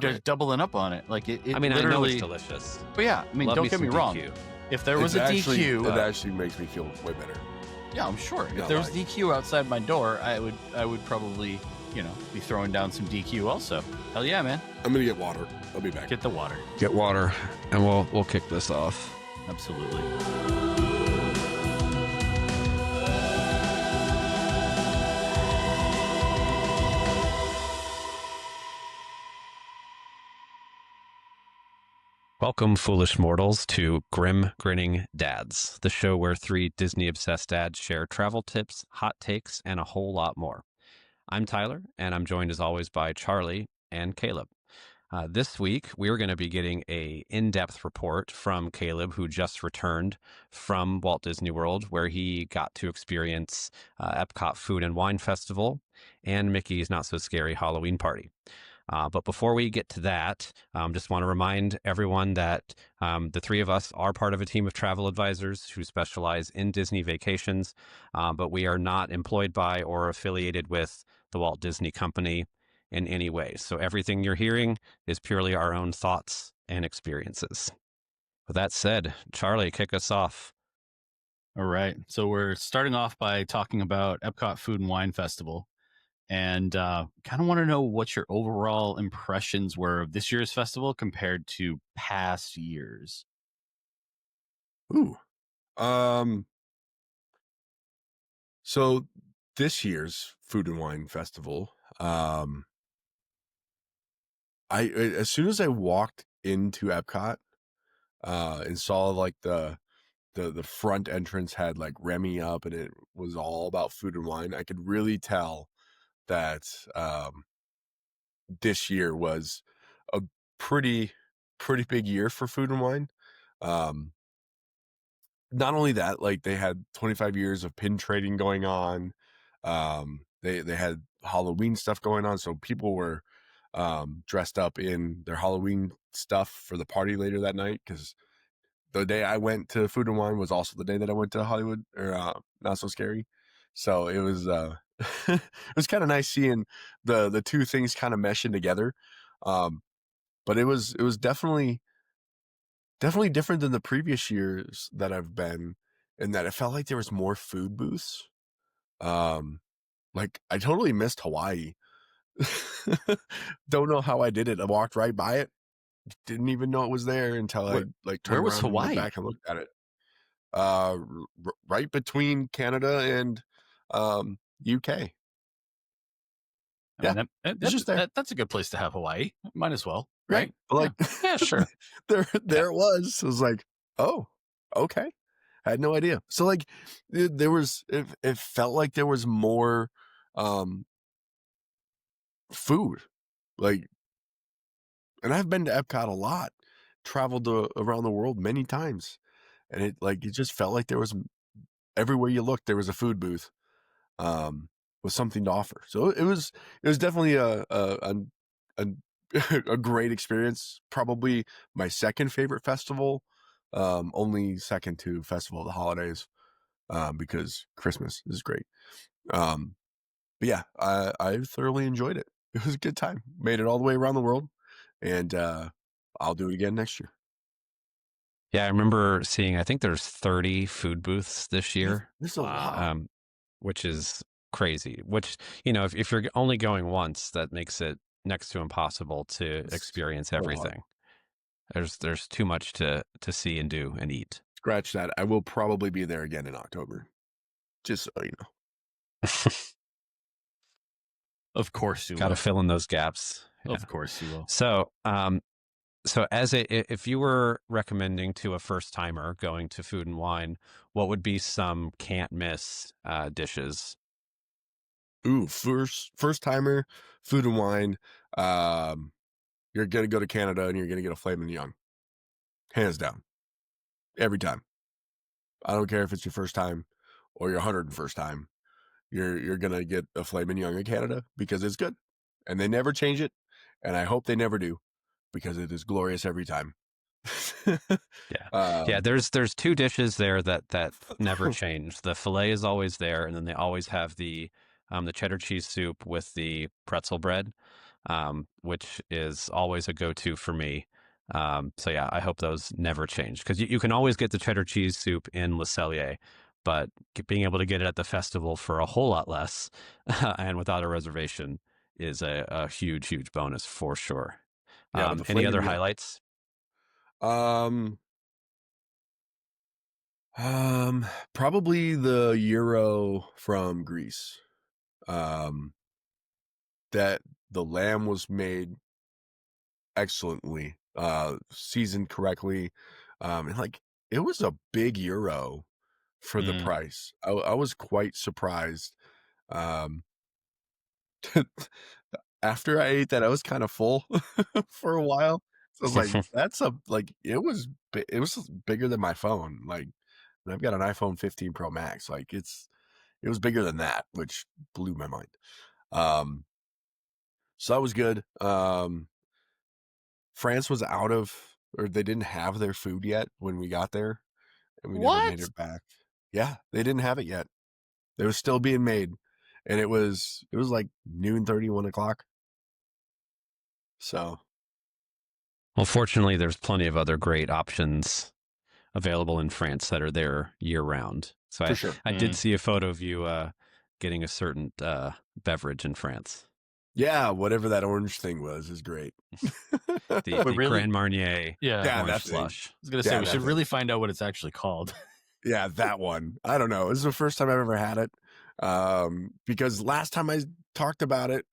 You're just doubling up on it. Like it I mean, literally, I know it's delicious. But yeah, I mean, Love don't me get me some wrong. DQ. If there was a DQ, it actually makes me feel way better. yeah, I'm sure. If Not there was like- DQ outside my door, I would probably, be throwing down some DQ also. Hell yeah, man. I'm gonna get water. I'll be back. Get the water. Get water, and we'll kick this off. Absolutely. Welcome, foolish mortals, to Grim Grinning Dads, the show where three Disney-obsessed dads share travel tips, hot takes, and a whole lot more. I'm Tyler, and I'm joined as always by Charlie and Caleb. This week, we're going to be getting a in-depth report from Caleb, who just returned from Walt Disney World, where he got to experience Epcot Food and Wine Festival and Mickey's Not So Scary Halloween Party. But before we get to that, just want to remind everyone that the three of us are part of a team of travel advisors who specialize in Disney vacations, but we are not employed by or affiliated with the Walt Disney Company in any way. So everything you're hearing is purely our own thoughts and experiences. With that said, Charlie, kick us off. All right. So we're starting off by talking about Epcot Food and Wine Festival. And kind of want to know what your overall impressions were of this year's festival compared to past years. Ooh. So this year's Food and Wine Festival, as soon as I walked into Epcot, and saw like the front entrance had like Remy up and it was all about food and wine, I could really tell that this year was a pretty big year for food and wine. Not only that, like they had 25 years of pin trading going on. They had Halloween stuff going on, so people were dressed up in their Halloween stuff for the party later that night, because the day I went to Food and Wine was also the day that I went to Hollywood or Not So Scary. So it was it was kind of nice seeing the two things kind of meshing together. But it was definitely different than the previous years that I've been, in that it felt like there was more food booths. Like I totally missed Hawaii. Don't know how I did it. I walked right by it. Didn't even know it was there until I like turned where was around and went Hawaii? back and looked at it. Right between Canada and UK. I mean, it's just there. that's a good place to have Hawaii. Might as well, Right. right? But like, Yeah, sure. there it was. It was like, oh, okay. I had no idea. So like, there was, it felt like there was more food. Like, and I've been to Epcot a lot, traveled around the world many times, and it just felt like there was, everywhere you looked, there was a food booth with something to offer. So it was definitely a a great experience. Probably my second favorite festival, only second to Festival of the Holidays, because Christmas is great. But yeah, I thoroughly enjoyed it. It was a good time. Made it all the way around the world, and I'll do it again next year. Yeah, I remember seeing, I think there's 30 food booths this year, There's a lot. which is crazy. Which, if you're only going once, that makes it next to impossible to experience everything. There's too much to see and do and eat. Scratch that. I will probably be there again in October. Just so you know. Of course you Got to will. fill in those gaps. Yeah. Of course you will. So, if you were recommending to a first timer going to Food and Wine, what would be some can't miss dishes? Ooh, first timer, Food and Wine. You're gonna go to Canada and you're gonna get a Flamin' Young, hands down, every time. I don't care if it's your first time or your 101st time. You're gonna get a Flamin' Young in Canada because it's good, and they never change it, and I hope they never do, because it is glorious every time. Yeah. There's two dishes there that never change. The filet is always there, and then they always have the cheddar cheese soup with the pretzel bread. which is always a go-to for me. So yeah, I hope those never change, because you can always get the cheddar cheese soup in Le Cellier, but being able to get it at the festival for a whole lot less and without a reservation is a huge, huge bonus for sure. Yeah, the Any filet other mignon. highlights? Probably the gyro from Greece. That the lamb was made excellently, seasoned correctly, and like it was a big gyro for the Mm. price. I was quite surprised. Um, after I ate that, I was kind of full for a while. So I was like, "That's a like." It was bigger than my phone. Like, and I've got an iPhone 15 Pro Max. Like, it was bigger than that, which blew my mind. So that was good. France was or they didn't have their food yet when we got there, and we never made What? it back. Yeah, they didn't have it yet. It was still being made, and it was like noon 30, 1 o'clock. So Well, fortunately, there's plenty of other great options available in France that are there year round. So for I, sure. I did Mm. see a photo of you getting a certain beverage in France. Yeah, whatever that orange thing was is great. The But the really, Grand Marnier yeah, I Yeah, orange that thing. slush. was gonna say Yeah, we that should thing. really find out what it's actually called. Yeah, that one. I don't know. This is the first time I've ever had it. Because last time I talked about it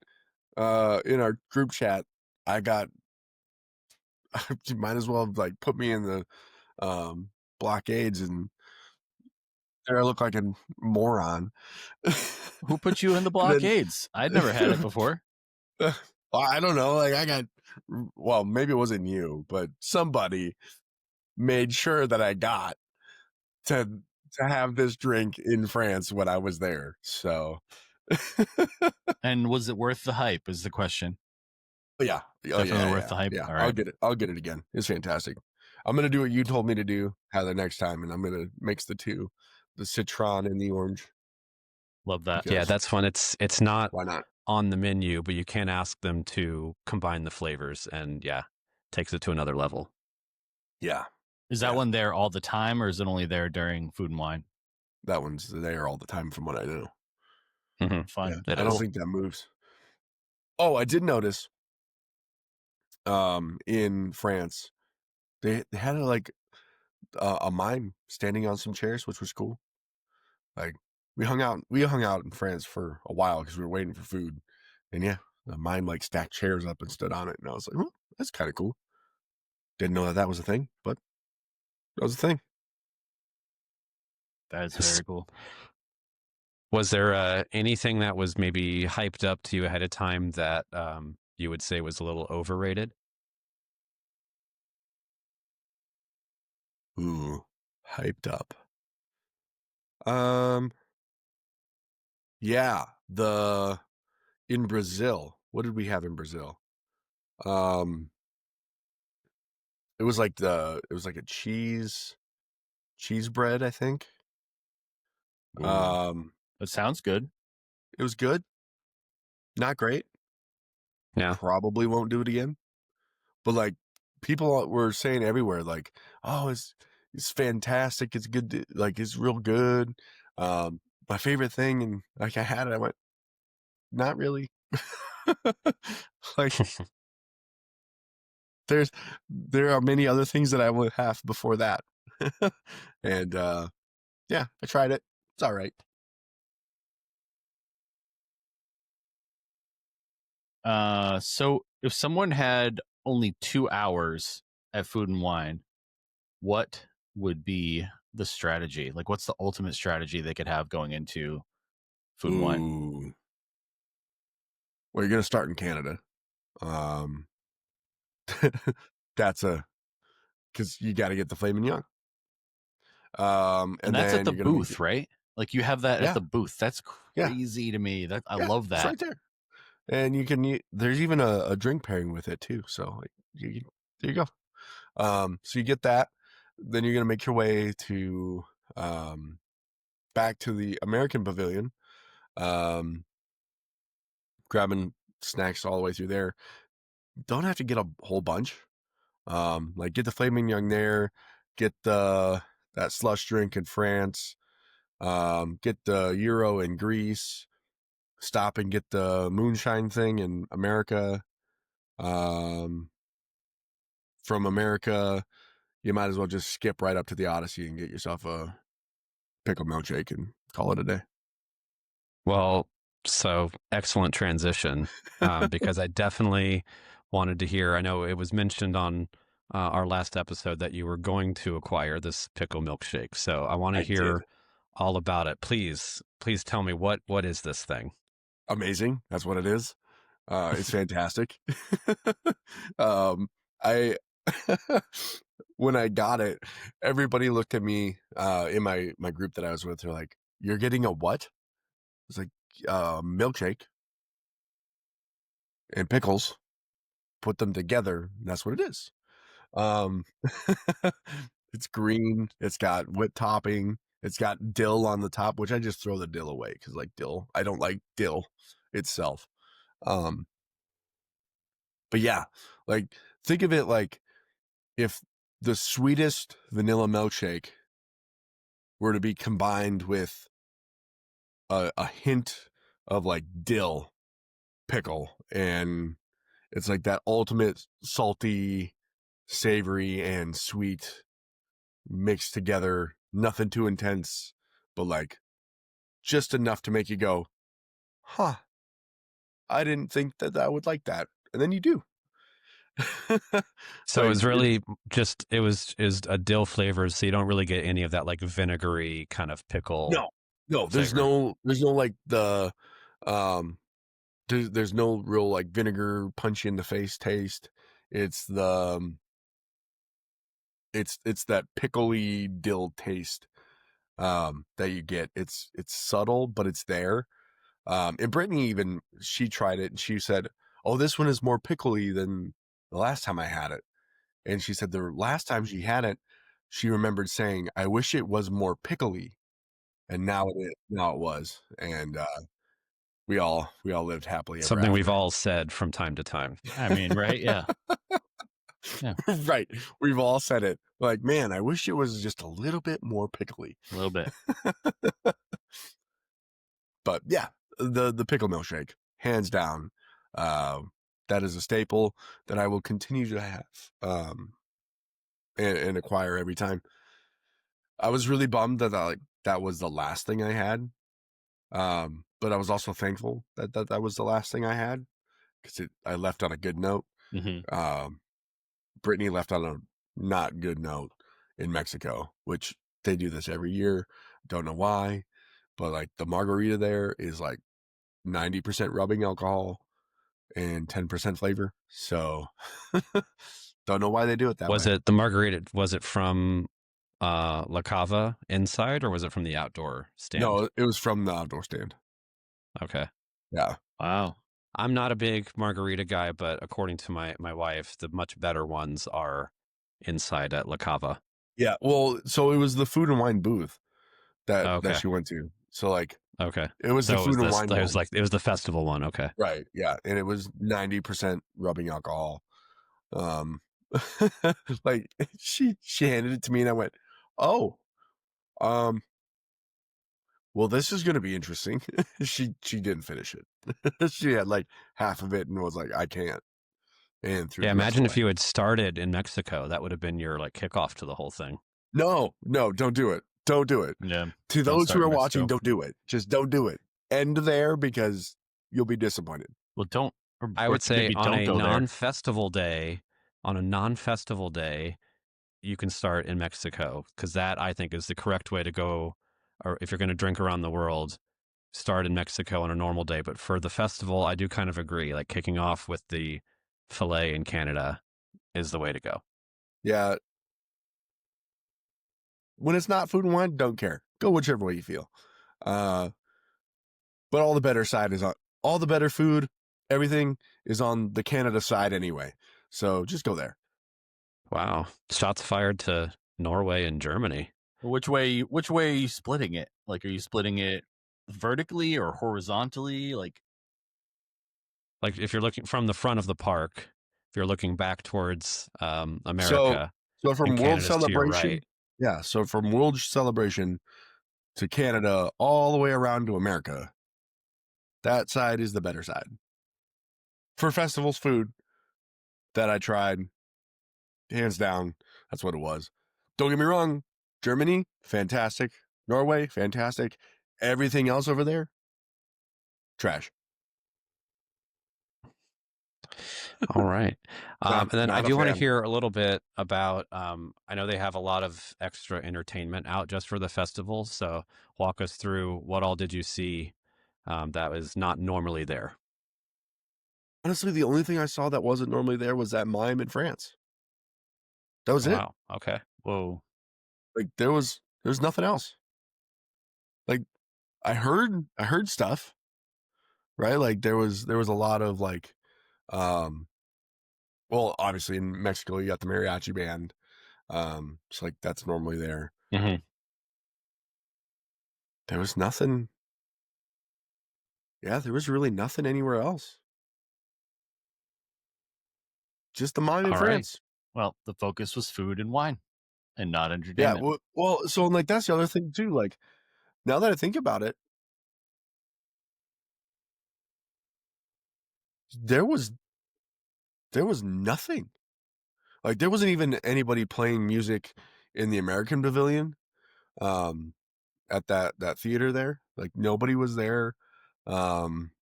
in our group chat, I got you might as well have like put me in the blockades, and there I look like a moron. Who put you in the And then blockades? I'd never had it before. well, I don't know. Like well, maybe it wasn't you, but somebody made sure that I got to to have this drink in France when I was there. So And was it worth the hype? Is the question. yeah. Oh Definitely yeah, worth yeah, the hype. yeah. All I'll right, get it. I'll get it again. It's fantastic. I'm gonna do what you told me to do the next time, and I'm gonna mix the two, the citron and the orange, love that. Yeah, because that's fun. It's not why not? on the menu, but you can ask them to combine the flavors, and yeah, takes it to another level. Yeah, Is that yeah. one there all the time, or is it only there during Food and Wine? That one's there all the time, from what I know. Hmm. Yeah, Fun, It I don't is. cool. think that moves. Oh, I did notice. In France, they had a mime standing on some chairs, which was cool. Like we hung out in France for a while because we were waiting for food, and yeah, the mime like stacked chairs up and stood on it, and I was like, oh, that's kind of cool. Didn't know that that was a thing, but that was a thing. That is Yes. very cool. Was there anything that was maybe hyped up to you ahead of time that you would say was a little overrated? Ooh, hyped up. Um, yeah, the in Brazil. What did we have in Brazil? Um, it was like a cheese bread, I think. Ooh, Um, that sounds good. it was good, not great. Yeah. Probably won't do it again. But like people were saying everywhere, like, oh, it's fantastic. It's good. Like it's real good. My favorite thing, and like I had it, I went, not really. Like there are many other things that I would have before that. And yeah, I tried it. It's all right. So if someone had only 2 hours at Food and Wine, what would be the strategy? Like, what's the ultimate strategy they could have going into Food and Wine? Ooh. Well, you're gonna start in Canada. Um, that's a because you got to get the flaming young. And And that's at then the you're gonna make it. booth, right? Like you have that at Yeah, the booth. That's yeah, crazy to me. That I yeah. love It's that. right there. And you can there's even a drink pairing with it too. So like there you go. So you get that. Then you're gonna make your way to um, back to the American Pavilion, um, grabbing snacks all the way through there. Don't have to get a whole bunch. Like get the Flaming Young there, get that slush drink in France, get the Euro in Greece, stop and get the moonshine thing in America. From America, you might as well just skip right up to the Odyssey and get yourself a pickle milkshake and call it a day. Well, so excellent transition, because I definitely wanted to hear. I know it was mentioned on our last episode that you were going to acquire this pickle milkshake. So I want to I did. hear all about it. Please tell me what is this thing? Amazing. That's what it is. It's fantastic. I when I got it, everybody looked at me in my group that I was with. They're like, "You're getting a what?" It's like milkshake and pickles. Put them together. And that's what it is. Um, it's green. It's got whipped topping. It's got dill on the top, which I just throw the dill away because like dill. I don't like dill itself. But yeah, like think of it like if the sweetest vanilla milkshake were to be combined with a hint of like dill pickle, and it's like that ultimate salty, savory, and sweet mixed together. Nothing too intense, but like just enough to make you go, huh, I didn't think that I would like that. And then you do. So it Like, was really just is a dill flavor, so you don't really get any of that like vinegary kind of pickle. no, there's flavor. no like the there's no real like vinegar punch you in the face taste. It's the it's that pickly dill taste that you get. It's subtle, but it's there. And Brittany even she tried it and she said, "Oh, this one is more pickly than the last time I had it." And she said the last time she had it, she remembered saying, "I wish it was more pickly." And now it is. Now it was. And we all lived happily ever Something after. we've all said from time to time. I mean, right? Yeah. Yeah. Right. We've all said it. Like, man, I wish it was just a little bit more pickly. A little bit. But yeah, the pickle milkshake, hands down. That is a staple that I will continue to have and acquire every time. I was really bummed that that was the last thing I had. But I was also thankful that was the last thing I had because I left on a good note. Mm-hmm. Brittany left on a not good note in Mexico, which they do this every year. Don't know why, but like the margarita there is like 90% rubbing alcohol and 10% flavor. So don't know why they do it that Was way. it the margarita? Was it from La Cava inside, or was it from the outdoor stand? No, it was from the outdoor stand. Okay. Yeah. Wow. I'm not a big margarita guy, but according to my wife, the much better ones are inside at La Cava. Yeah. Well, so it was the food and wine booth that Okay. she went to. So like Okay. it was So the food and wine it was one. like it was the festival one. Okay. Right. Yeah. And it was 90% rubbing alcohol. Like she handed it to me and I went, "Oh, well, this is going to be interesting." She didn't finish it. She had like half of it and was like, "I can't." And threw Yeah. the rest Imagine away. if you had started in Mexico. That would have been your like kickoff to the whole thing. No, don't do it. Don't do it. Yeah. To Don't those start who are in watching, Mexico. don't do it. Just don't do it. End there because you'll be disappointed. Well, don't. I or would say maybe on don't a go there. non-festival day, you can start in Mexico, because that I think is the correct way to go. Or if you're going to drink around the world, start in Mexico on a normal day. But for the festival, I do kind of agree. Like kicking off with the filet in Canada is the way to go. Yeah. When it's not food and wine, don't care. Go whichever way you feel. But all the better side is on all the better food. Everything is on the Canada side anyway. So just go there. Wow. Shots fired to Norway and Germany. Which way are you splitting it? Like, are you splitting it vertically or horizontally? Like, Like if you're looking from the front of the park, if you're looking back towards So America so and from World Canada's to your Celebration, right. yeah, so from World Celebration to Canada all the way around to America, that side is the better side. For festivals food that I tried, hands down, that's what it was. Don't get me wrong, Germany, fantastic. Norway, fantastic. Everything else over there, trash. All right. And then I Not a do want to fan. hear a little bit about, I know they have a lot of extra entertainment out just for the festival. So walk us through what all did you see that was not normally there? Honestly, the only thing I saw that wasn't normally there was that mime in France. That was Oh, it. wow. Okay. Whoa. Like there was nothing else. Like I heard stuff, right? Like there was a lot of like um well, obviously in Mexico you got the mariachi band. So like that's normally there. Mm-hmm. There was nothing. Yeah, there was really nothing anywhere else. Just the mime in All right. France. Well, the focus was food and wine and not Yeah, entertainment. well, so like that's the other thing too. Like now that I think about it, there was nothing. Like there wasn't even anybody playing music in the American Pavilion, um, at that theater there. Like nobody was there. Um,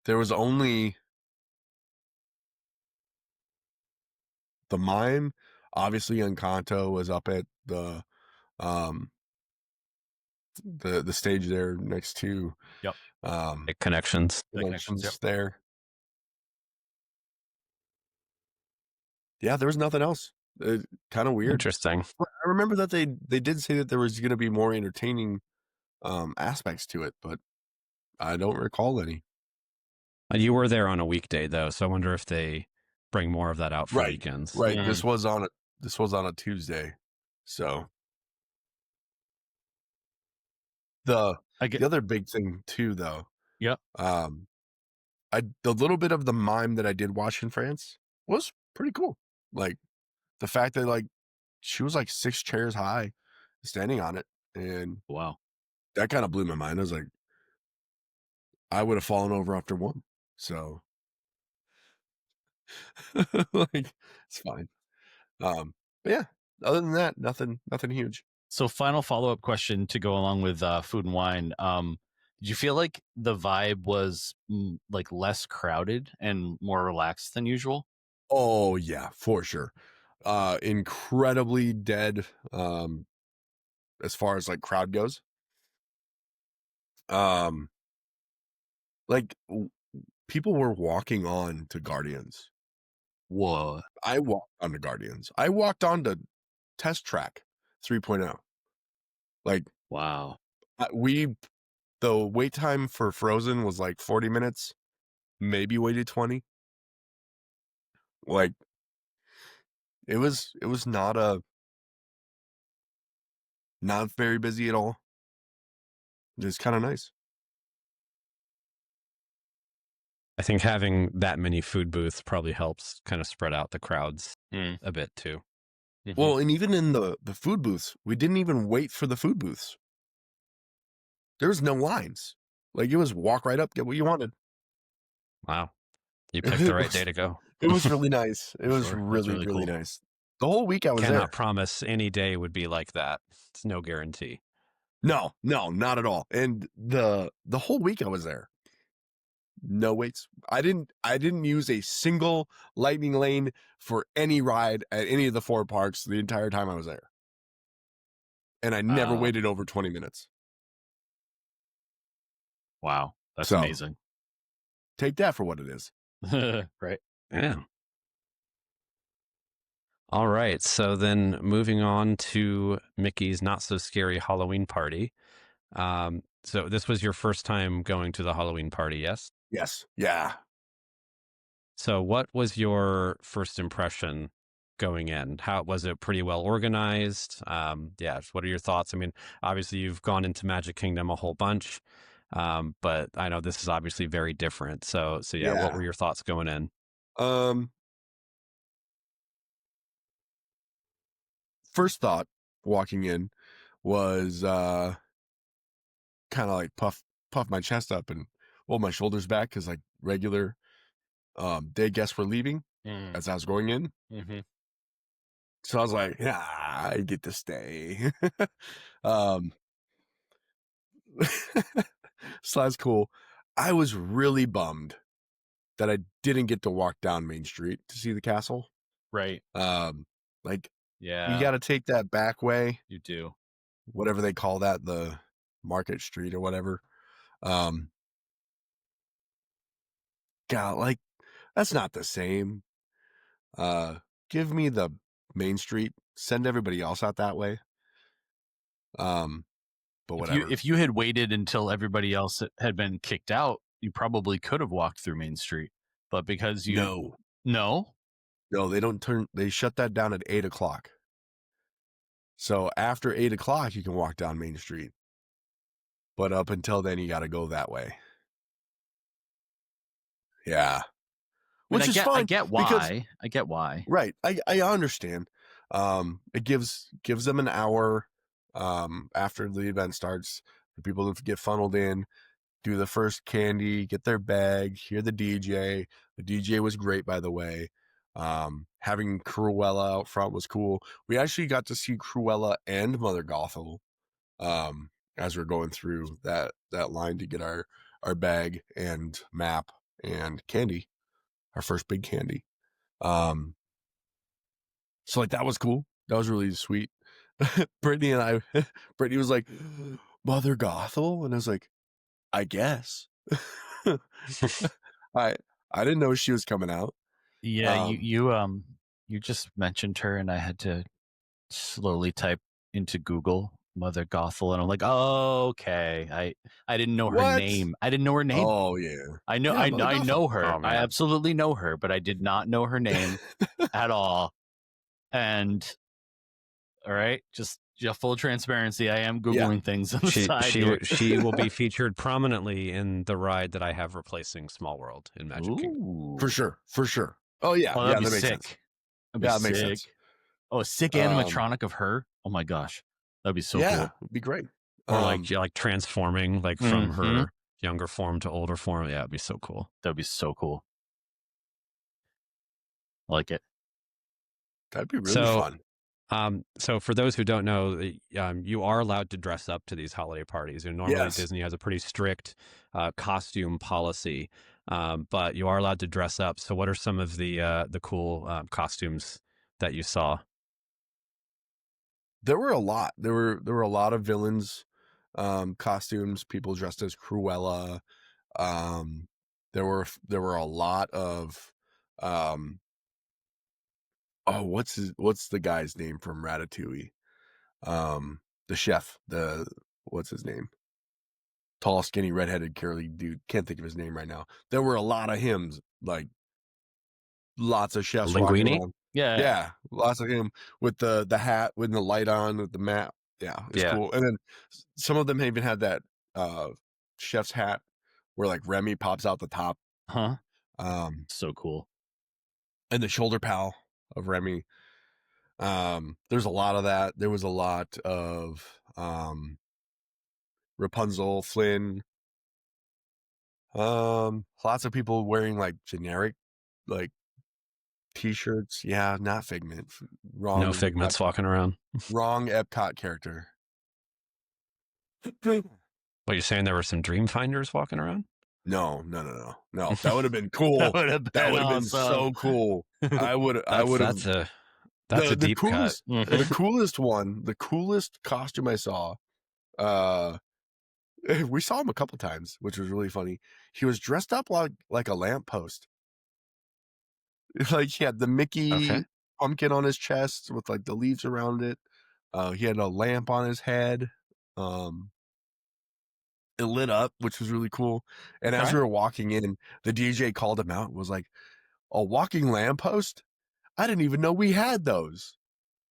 there was only the mime. Obviously, Encanto was up at um the stage there next to Yep. Connections. The connections. Yep. there. Yeah, there was nothing else. Kind of weird. Interesting. I remember that they did say that there was going to be more entertaining aspects to it, but I don't recall any. You were there on a weekday though, so I wonder if they bring more of that out for Right, weekends. right. Mm. This was on a Tuesday, so the I get. the other big thing too, though, Yep. um, the little bit of the mime that I did watch in France was pretty cool. Like the fact that like she was like 6 chairs high, standing on it, and Wow. that kind of blew my mind. I was like, I would have fallen over after one. So like it's fine. But yeah, other than that, nothing huge. So, final follow up question to go along with food and wine. Did you feel like the vibe was like less crowded and more relaxed than usual? Oh yeah, for sure. Incredibly dead as far as like crowd goes. Um like people were walking on to Guardians. Whoa. I walked on to Guardians. I walked on to Test Track 3.0. Like Wow. the wait time for Frozen was like 40 minutes, maybe waited 20. Like it was not very busy at all. It's kind of nice. I think having that many food booths probably helps kind of spread out the crowds Mm. a bit too. Mhm. Well, and even in the food booths, we didn't even wait for the food booths. There was no lines. Like it was walk right up, get what you wanted. Wow. You picked the right day to go. It was really nice. It was Sure. That's really, really really cool. nice. The whole week I was Cannot there. promise any day would be like that. It's no guarantee. No, not at all. And the whole week I was there. No waits. I didn't use a single lightning lane for any ride at any of the 4 parks the entire time I was there. And I never waited over 20 minutes. Wow. That's So- amazing. Take that for what it is. Right. Yeah. All right. So then moving on to Mickey's Not So Scary Halloween Party. So this was your first time going to the Halloween party, yes? Yes. Yeah. So what was your first impression going in? How was it? Pretty well organized? Yeah. What are your thoughts? I mean, obviously you've gone into Magic Kingdom a whole bunch. But I know this is obviously very different. So yeah, what Yeah. were your thoughts going in? First thought walking in was kind of like puff my chest up and roll my shoulders back because like regular day guests were leaving as I was going in. Mm-hmm. So I was like, yeah, I get to stay. um, so that's cool. I was really bummed that I didn't get to walk down Main Street to see the castle. Right. Like you Yeah, got to take that back way, you do. whatever they call that, the Market Street or whatever. God, like that's not the same. Give me the Main Street. Send everybody else out that way. But whatever. If you had waited until everybody else had been kicked out, you probably could have walked through Main Street. But because you No, no, they don't turn. They shut that down at 8:00. So after 8:00, you can walk down Main Street. But up until then, you got to go that way. Yeah, I mean, which is I fine get because why. I get why. right. I understand. It gives them an hour after the event starts for people to get funneled in, do the first candy, get their bag, hear the DJ. The DJ was great, by the way. Having Cruella out front was cool. We actually got to see Cruella and Mother Gothel as we're going through that line to get our bag and map and candy, our first big candy. So like that was cool. That was really sweet. Brittany was like, Mother Gothel? And I was like, I guess. I didn't know she was coming out. Yeah, you just mentioned her, and I had to slowly type into Google Mother Gothel, and I'm like, oh, okay. I didn't know her What? name. I didn't know her name. Oh yeah. I know Yeah, I Mother Gothel. know her. Oh, I man. absolutely know her, but I did not know her name at all. And all right, just full transparency. I am Googling things on the side here. She will be featured prominently in the ride that I have replacing Small World in Magic Kingdom. Ooh. For sure. Oh yeah, Oh, yeah, that'd that be makes sick. sense. That'd be Yeah, that makes sick. sense. Oh, a sick animatronic of her. Oh my gosh, that'd be so yeah, cool. it'd be great. Or like transforming like from Mhm. her younger form to older form. Yeah, it'd be so cool. That'd be so cool. I like it. That'd be really So, fun. So for those who don't know, you are allowed to dress up to these holiday parties. And normally Yes. Disney has a pretty strict costume policy, but you are allowed to dress up. So what are some of the cool costumes that you saw? There were a lot. There were a lot of villains costumes, people dressed as Cruella. There were a lot of what's the guy's name from Ratatouille? The chef, what's his name? Tall, skinny, redheaded, curly dude. Can't think of his name right now. There were a lot of hymns, like lots of chefs walking Linguini? around. Yeah. Yeah, lots of him with the hat with the light on with the map. Yeah, it's cool. And then some of them even had that chef's hat where like Remy pops out the top. Huh. So cool. And the shoulder pal of Remy. There's a lot of that. There was a lot of Rapunzel, Flynn. Lots of people wearing like generic like t-shirts. Yeah, not Figment. Wrong. No Figments walking around. Wrong Epcot character. What, you're saying there were some Dreamfinders walking around? No. That would have been cool. That would have been so cool. I would have. That's a deep coolest, cut. The coolest one, the coolest costume I saw. We saw him a couple times, which was really funny. He was dressed up like a lamppost. Like he had the Mickey pumpkin on his chest with like the leaves around it. He had a lamp on his head. It lit up, which was really cool. And as we were walking in, the DJ called him out and was like, a walking lamppost? I didn't even know we had those.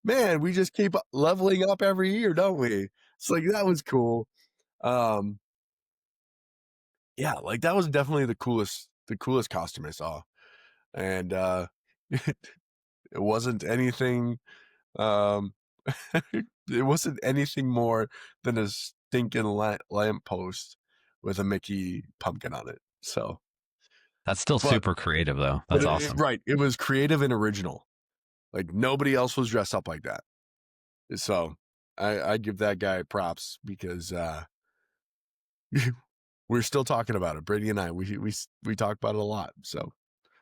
Man, we just keep leveling up every year, don't we? It's like, that was cool. Yeah, like that was definitely the coolest costume I saw. And it wasn't anything um it wasn't anything more than a stinking lamppost with a Mickey pumpkin on it. So, That's still but super creative, though. That's awesome. right, it was creative and original. Like nobody else was dressed up like that. So, I give that guy props because we're still talking about it. Brady and I, we talk about it a lot. So,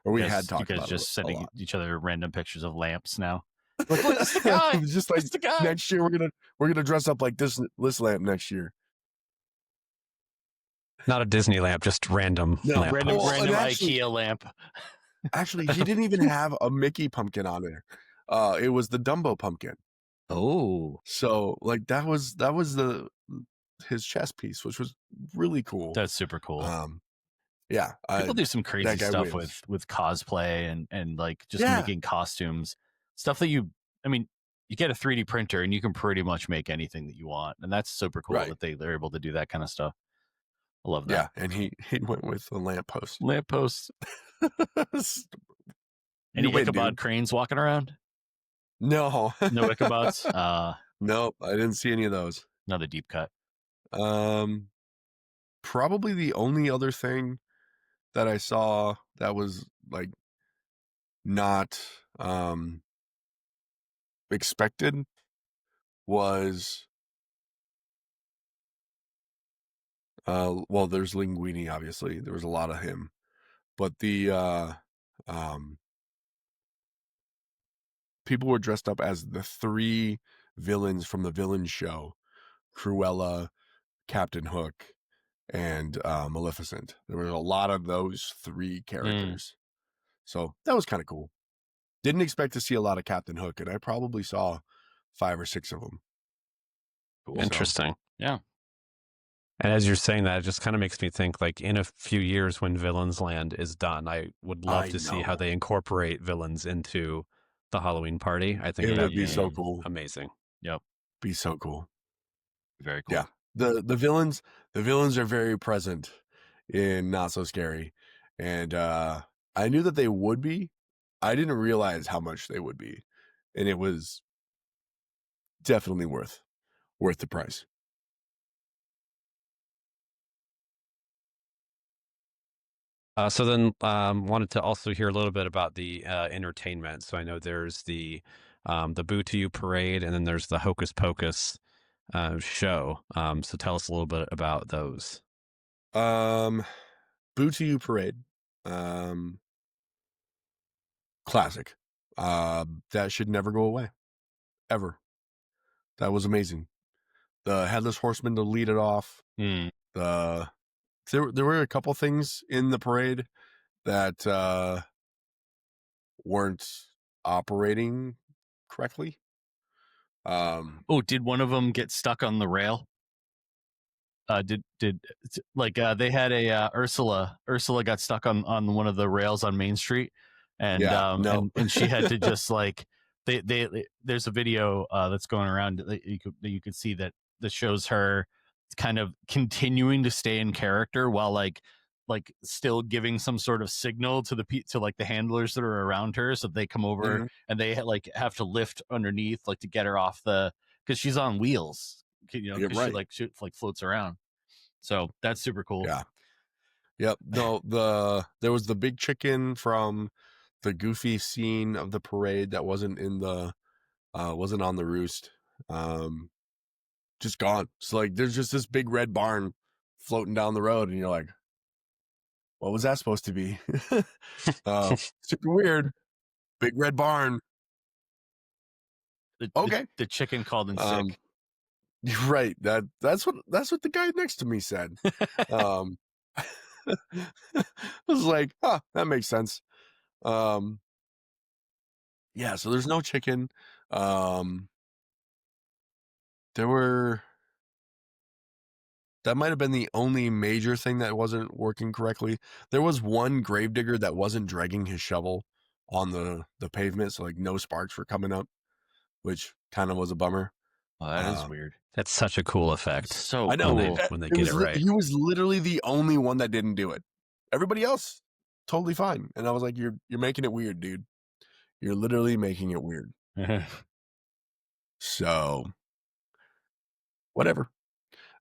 or we had You talked guys about it just a sending lot. each other random pictures of lamps now. Like, look, it's the guy. It's just like It's the guy. next year we're gonna dress up like this lamp next year. Not a Disney lamp, just random No, lamp. Random, Well, and random actually- IKEA lamp. Actually, he didn't even have a Mickey pumpkin on there. It was the Dumbo pumpkin. Oh, So like that was his chess piece, which was really cool. that's super cool. Yeah, People do some crazy that guy stuff wins. with cosplay and like just Yeah. making costumes, stuff that you get a 3D printer and you can pretty much make anything that you want, and that's super cool Right. that they're able to do that kind of stuff. I love that. Yeah, and he went with the lamppost. Lampposts. Any You win, Ichabod dude. cranes walking around? No, No Ichabods. nope, I didn't see any of those. Another deep cut. Probably the only other thing that I saw that was like not expected was well, there's Linguini, obviously. There was a lot of him. But the people were dressed up as the three villains from the villain show: Cruella, Captain Hook, and Maleficent. There was a lot of those three characters. So that was kind of cool. Didn't expect to see a lot of Captain Hook, and I probably saw 5 or 6 of them. Cool. Interesting. Yeah. And as you're saying that, it just kind of makes me think, like, in a few years when Villains Land is done, I would love to see how know. they incorporate villains into the Halloween party. I think It that'd would be so cool. amazing. Yep. Be so cool. Very cool. Yeah. The villains are very present in Not So Scary. And I knew that they would be. I didn't realize how much they would be. And it was definitely worth the price. So then wanted to also hear a little bit about the entertainment. So I know there's the Boo to You parade, and then there's the Hocus Pocus show. So tell us a little bit about those. Boo to You parade. Classic. That should never go away. Ever. That was amazing. The Headless Horseman to lead it off. Mm. There were a couple things in the parade that weren't operating correctly. Oh, did one of them get stuck on the rail? They had a Ursula got stuck on one of the rails on Main Street, and and she had to just like there's a video that's going around that you could see that shows her kind of continuing to stay in character while like still giving some sort of signal to the handlers that are around her, so they come over and they have to lift underneath like to get her off because she's on wheels, right. she floats around. So that's super cool. Yeah. Yep. No, there was the big chicken from the Goofy scene of the parade that wasn't wasn't on the roost. Just gone. So like there's just this big red barn floating down the road, and you're like, what was that supposed to be? Super weird. Big red barn. Okay. The chicken called in sick. Right. That's what the guy next to me said. I was like, that makes sense. Yeah, so there's no chicken. That might have been the only major thing that wasn't working correctly. There was one gravedigger that wasn't dragging his shovel on the pavement, so like no sparks were coming up, which kind of was a bummer. Well, that is Um, weird. That's such a cool effect. So I know when cool. they it get was it right. he was literally the only one that didn't do it. Everybody else totally fine, and I was like, "You're making it weird, dude. You're literally making it weird." So whatever.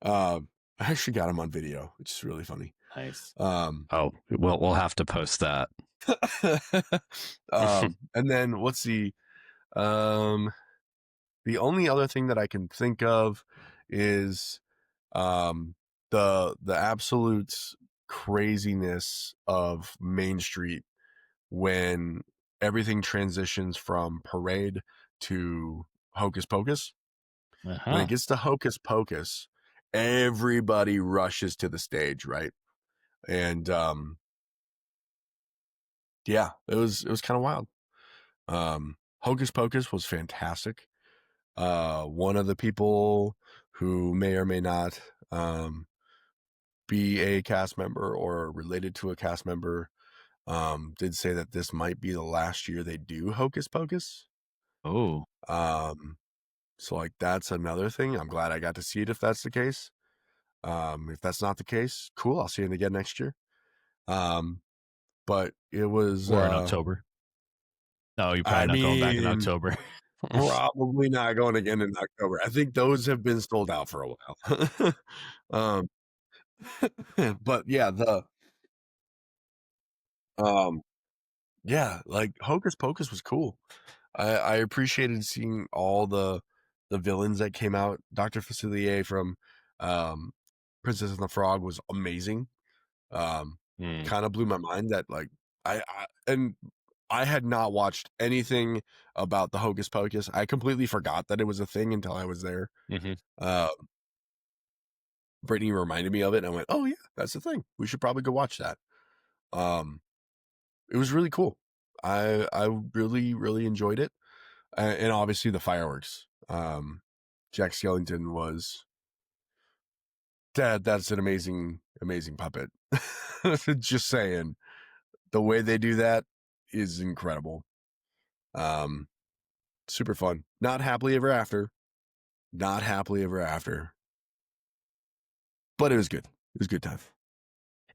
I actually got him on video, which is really funny. Nice. Oh, we'll have to post that. And then let's see. The only other thing that I can think of is the absolute craziness of Main Street when everything transitions from parade to Hocus Pocus. When it gets to Hocus Pocus, everybody rushes to the stage, right? And yeah, it was kind of wild. Hocus Pocus was fantastic. One of the people who may or may not be a cast member or related to a cast member did say that this might be the last year they do Hocus Pocus. Oh, So like that's another thing. I'm glad I got to see it if that's the case. If that's not the case, cool. I'll see it again next year. But it was or in October. No, you're probably I not going back in mean, October. probably not going again in October. I think those have been sold out for a while. um, but yeah, like Hocus Pocus was cool. I appreciated seeing all the villains that came out. Dr. Facilier from Princess and the Frog was amazing. Kind of blew my mind that like I had not watched anything about the Hocus Pocus. I completely forgot that it was a thing until I was there. Brittany reminded me of it, and I went, "Oh yeah, that's the thing. We should probably go watch that." It was really cool. I really enjoyed it, and obviously the fireworks. Jack Skellington was that's an amazing puppet. Just saying, the way they do that is incredible. Super fun. Not happily ever after. Not happily ever after. But it was good. It was a good time.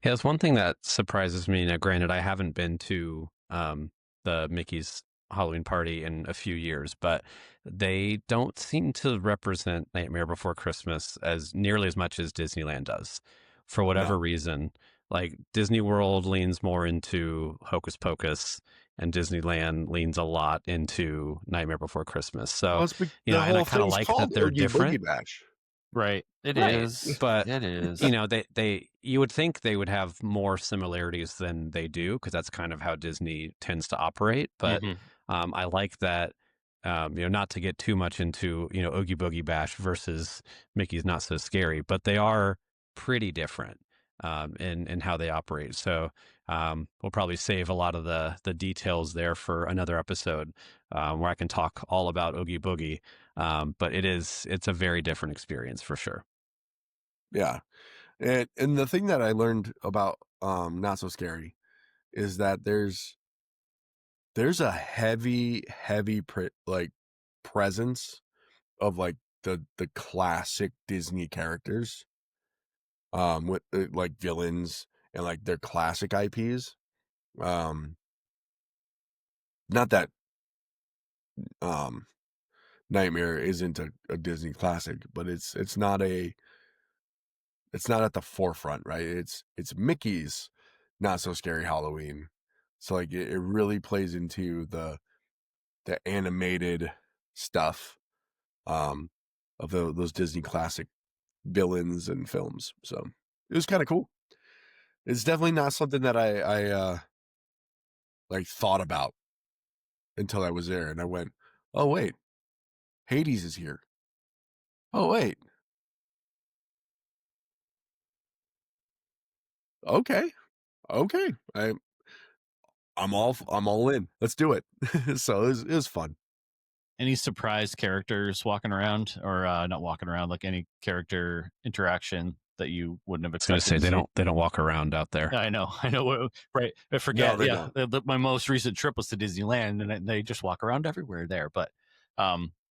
Yeah, it's one thing that surprises me. Now, granted, I haven't been to the Mickey's Halloween party in a few years, but they don't seem to represent Nightmare Before Christmas as nearly as much as Disneyland does. For whatever reason, like Disney World leans more into Hocus Pocus, and Disneyland leans a lot into Nightmare Before Christmas. So, and I kind of like that they're different. Bash. Right. It Right. is. But it is. You would think they would have more similarities than they do, because that's kind of how Disney tends to operate. But I like that, not to get too much into, Oogie Boogie Bash versus Mickey's Not So Scary, but they are pretty different in how they operate. So we'll probably save a lot of the details there for another episode where I can talk all about Oogie Boogie. But it's a very different experience for sure. Yeah. And the thing that I learned about Not So Scary is that there's a heavy presence of like the classic Disney characters with like villains and like their classic IPs. Not that Nightmare isn't a Disney classic, but it's not at the forefront, right? It's Mickey's Not So Scary Halloween. So like it really plays into the animated stuff of those Disney classic villains and films. So it was kind of cool. It's definitely not something that I like thought about until I was there, and I went, "Oh wait, Hades is here. Oh wait, okay, I'm all in. Let's do it." So it was fun. Any surprise characters walking around, or not walking around, like any character interaction that you wouldn't have I was going expected? to say they don't walk around out there. I know. Right. I forget. No, my most recent trip was to Disneyland, and they just walk around everywhere there. But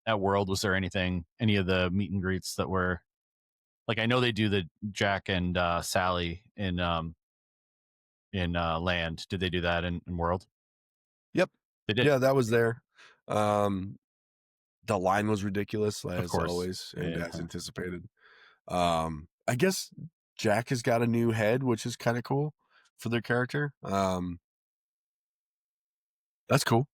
at World, was there any of the meet and greets that were like, I know they do the Jack and Sally in Land. Did they do that in World? Yep. They did. Yeah, that was there. The line was ridiculous, Of as course. always, and Yeah. as anticipated. I guess Jack has got a new head, which is kind of cool for their character. That's cool.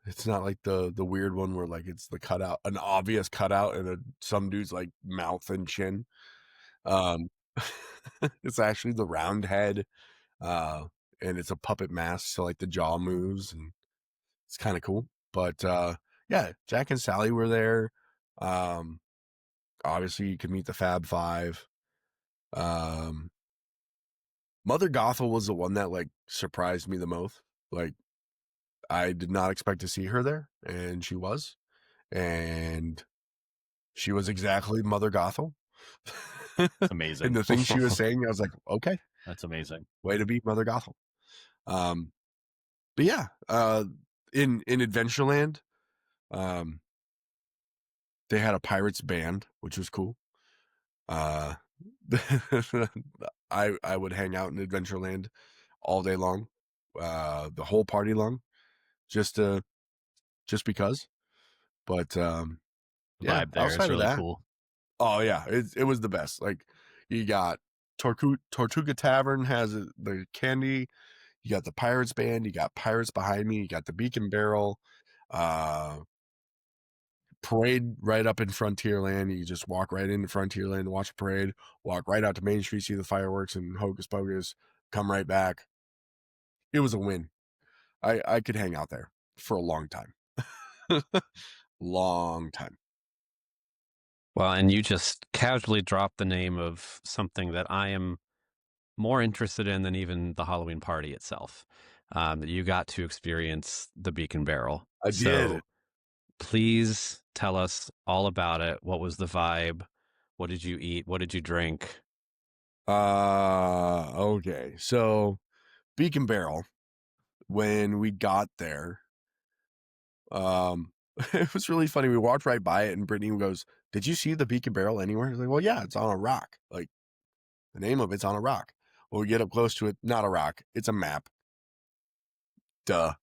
It's not like the weird one where like it's the cutout, an obvious cutout, and some dude's like mouth and chin. Um, it's actually the round head, and it's a puppet mask, so like the jaw moves, and it's kind of cool. But yeah, Jack and Sally were there. Um, Obviously, you could meet the Fab Five. Um, Mother Gothel was the one that like surprised me the most. Like, I did not expect to see her there, and she was. And she was exactly Mother Gothel. Amazing. And the things she was saying, I was like, okay, That's amazing. way to be Mother Gothel. But yeah, in Adventureland, um, they had a pirates band, which was cool. I would hang out in Adventureland all day long, the whole party long, just because. But yeah, Vibe there is outside of really that, cool. oh yeah, it was the best. Like, you got Tortuga Tavern has the candy. You got the Pirates Band. You got Pirates Behind Me. You got the Beak Barrel. Parade right up in Frontierland. You just walk right into Frontierland and watch a parade. Walk right out to Main Street, see the fireworks and Hocus Pocus. Come right back. It was a win. I could hang out there for a long time. Long time. Well, and you just casually dropped the name of something that I am more interested in than even the Halloween party itself. That you got to experience the Beacon Barrel. I So did. please tell us all about it. What was the vibe? What did you eat? What did you drink? Okay. So Beacon Barrel, when we got there, it was really funny. We walked right by it and Brittany goes, "Did you see the Beacon Barrel anywhere?" I was like, "Well, yeah, it's on a rock. Like, the name of it's on a rock." Well, we get up close to it, not a rock, it's a map. Duh.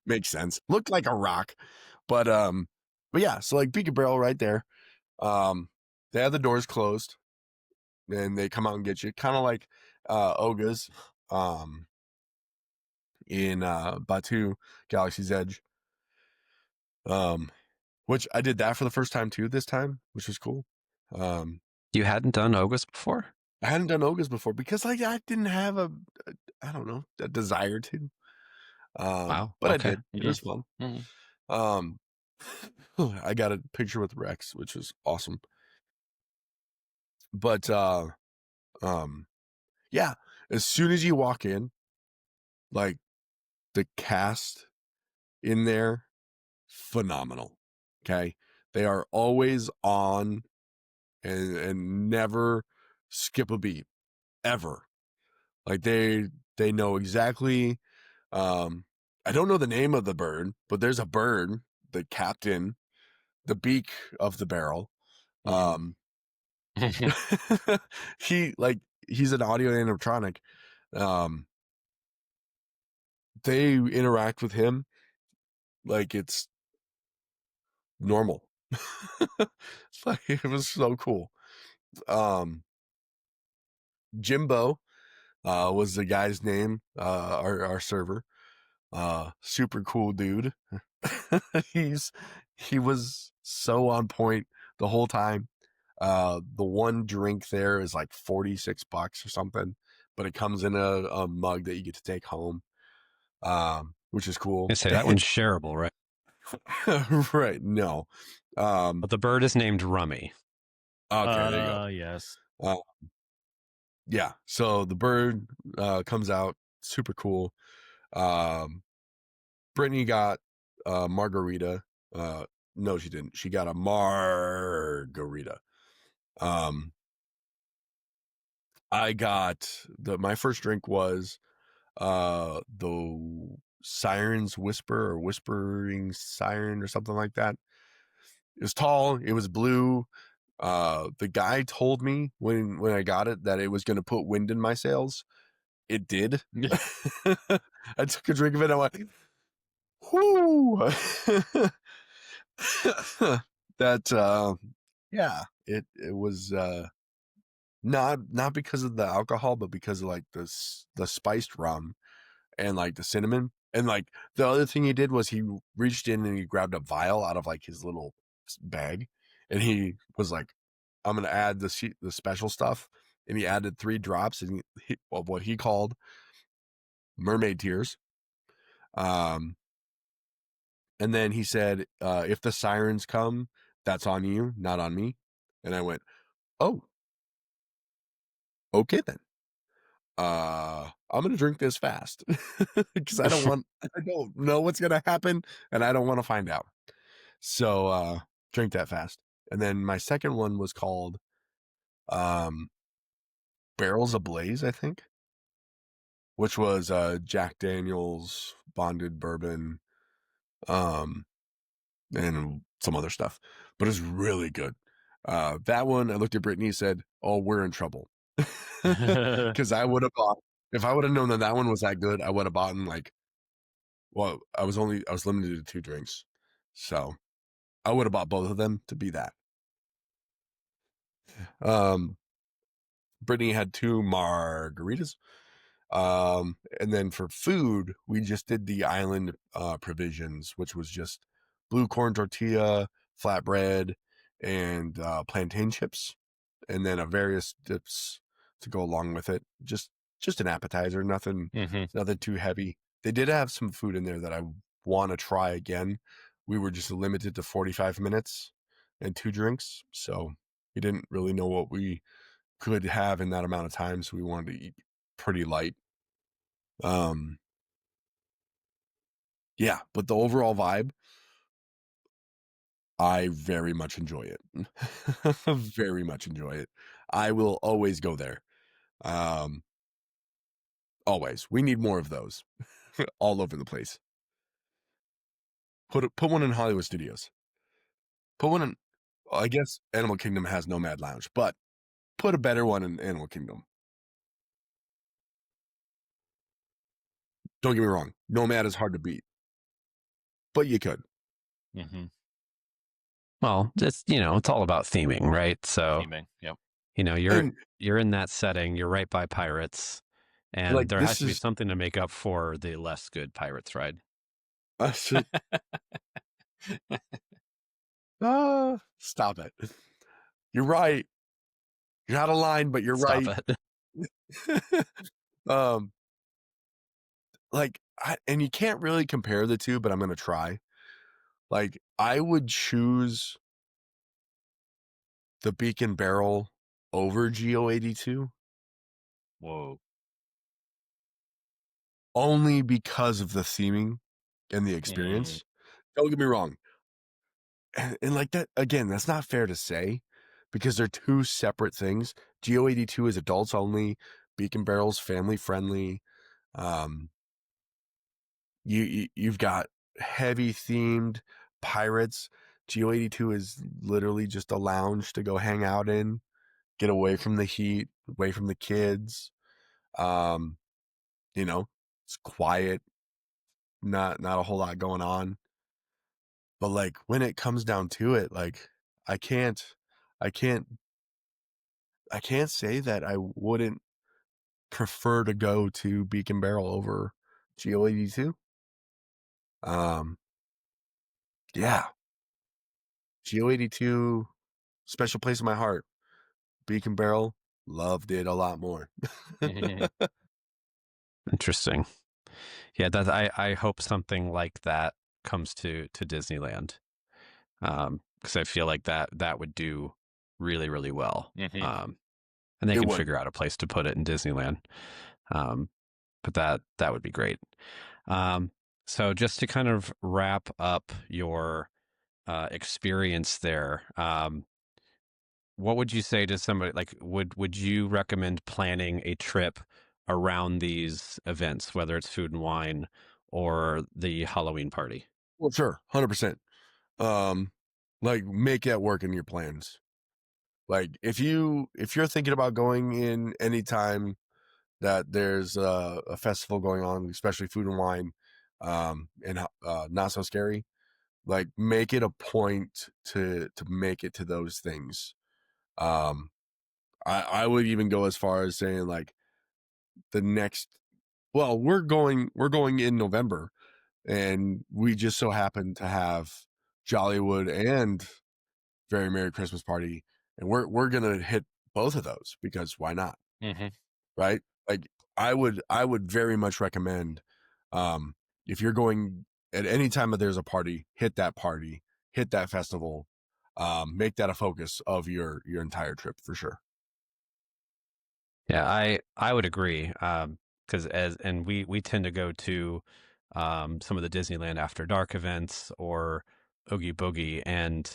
Makes sense. Looked like a rock. But yeah, so like Beacon Barrel right there. They have the doors closed and they come out and get you. Kind of like Oga's in Batu, Galaxy's Edge. Which I did that for the first time too this time, which was cool. You hadn't done Ogus before? I hadn't done Oga's before because like I didn't have I don't know, a desire to. Wow. But I Okay. did. It was fun. Um I got a picture with Rex, which was awesome. But yeah, as soon as you walk in, like, the cast in there, phenomenal. Okay. They are always on and never skip a beat ever. Like, they know exactly. I don't know the name of the bird, but there's a bird, the captain, the beak of the barrel. He's an audio animatronic. They interact with him like it's normal. It's like, it was so cool. Jimbo was the guy's name, our server. Super cool dude. He was so on point the whole time. The one drink there is like $46 or something, but it comes in a mug that you get to take home, which is cool. I say that one's shareable, right? Right. No. But the bird is named Rummy. Okay, there you go. Yes. Yeah. So the bird comes out, super cool. Brittany got margarita. No, she didn't. She got a margarita. I got my first drink was the Siren's Whisper or Whispering Siren or something like that. It was tall. It was blue. The guy told me when I got it that it was going to put wind in my sails. It did. I took a drink of it. And I went, whoo. That yeah, it was not because of the alcohol, but because of like the spiced rum and like the cinnamon. And like the other thing he did was he reached in and he grabbed a vial out of like his little bag, and he was like, "I'm gonna add the special stuff," and he added 3 drops of what he called mermaid tears. And then he said, "If the sirens come, that's on you, not on me." And I went, "Oh, okay then. I'm gonna drink this fast because I don't know what's gonna happen, and I don't want to find out." So drink that fast. And then my second one was called um, Barrels Ablaze, I think, which was Jack Daniel's bonded bourbon, and some other stuff, but it's really good. That one, I looked at Brittany and said, "Oh, we're in trouble," because I would have bought if I would have known that one was that good. I would have bought like, well, I was limited to 2 drinks, so I would have bought both of them to be that. Brittany had 2 margaritas. And then for food, we just did the island provisions, which was just blue corn tortilla, flatbread, and plantain chips, and then a various dips to go along with it. Just an appetizer, nothing too heavy. They did have some food in there that I want to try again. We were just limited to 45 minutes and 2 drinks, so we didn't really know what we could have in that amount of time, so we wanted to eat pretty light. Yeah, but the overall vibe, I very much enjoy it. Very much enjoy it. I will always go there. Always. We need more of those all over the place. Put one in Hollywood Studios. Put one in, I guess Animal Kingdom has Nomad Lounge, but put a better one in Animal Kingdom. Don't get me wrong. Nomad is hard to beat, but you could. Well, it's all about theming, right? So, Yep. You're in that setting, you're right by pirates, and Like, there this has to be is- something to make up for the less good pirates ride. Stop it. You're right. You're out of line, but you're Stop right. it. And you can't really compare the two, but I'm going to try. Like, I would choose the Beak Barrel over GO82. Whoa. Only because of the theming and the experience. Don't get me wrong. And like that, again, that's not fair to say because they're 2 separate things. GO82 is adults only. Beak Barrel's family friendly. You've got heavy themed pirates. GO82 is literally just a lounge to go hang out in, get away from the heat, away from the kids. It's quiet, not a whole lot going on. But like when it comes down to it, like I can't say that I wouldn't prefer to go to Beak Barrel over GO82. Yeah. GO82, special place in my heart. Beak Barrel, loved it a lot more. Interesting. Yeah, I hope something like that comes to Disneyland, because I feel like that would do really, really well. And they can figure out a place to put it in Disneyland. But that would be great. So just to kind of wrap up your experience there, what would you say to somebody like would you recommend planning a trip around these events, whether it's food and wine or the Halloween party? Well, sure, 100%. Like make that work in your plans. Like if you're thinking about going in anytime that there's a festival going on, especially food and wine, and not so scary, like make it a point to make it to those things. Um, I would even go as far as saying like the next. Well, we're going in November, and we just so happen to have Jollywood and Very Merry Christmas Party, and we're gonna hit both of those because why not? Mm-hmm. Right? Like I would very much recommend, um, if you're going at any time that there's a party, hit that festival, make that a focus of your entire trip for sure. Yeah, I would agree. Because we tend to go to some of the Disneyland After Dark events or Oogie Boogie, and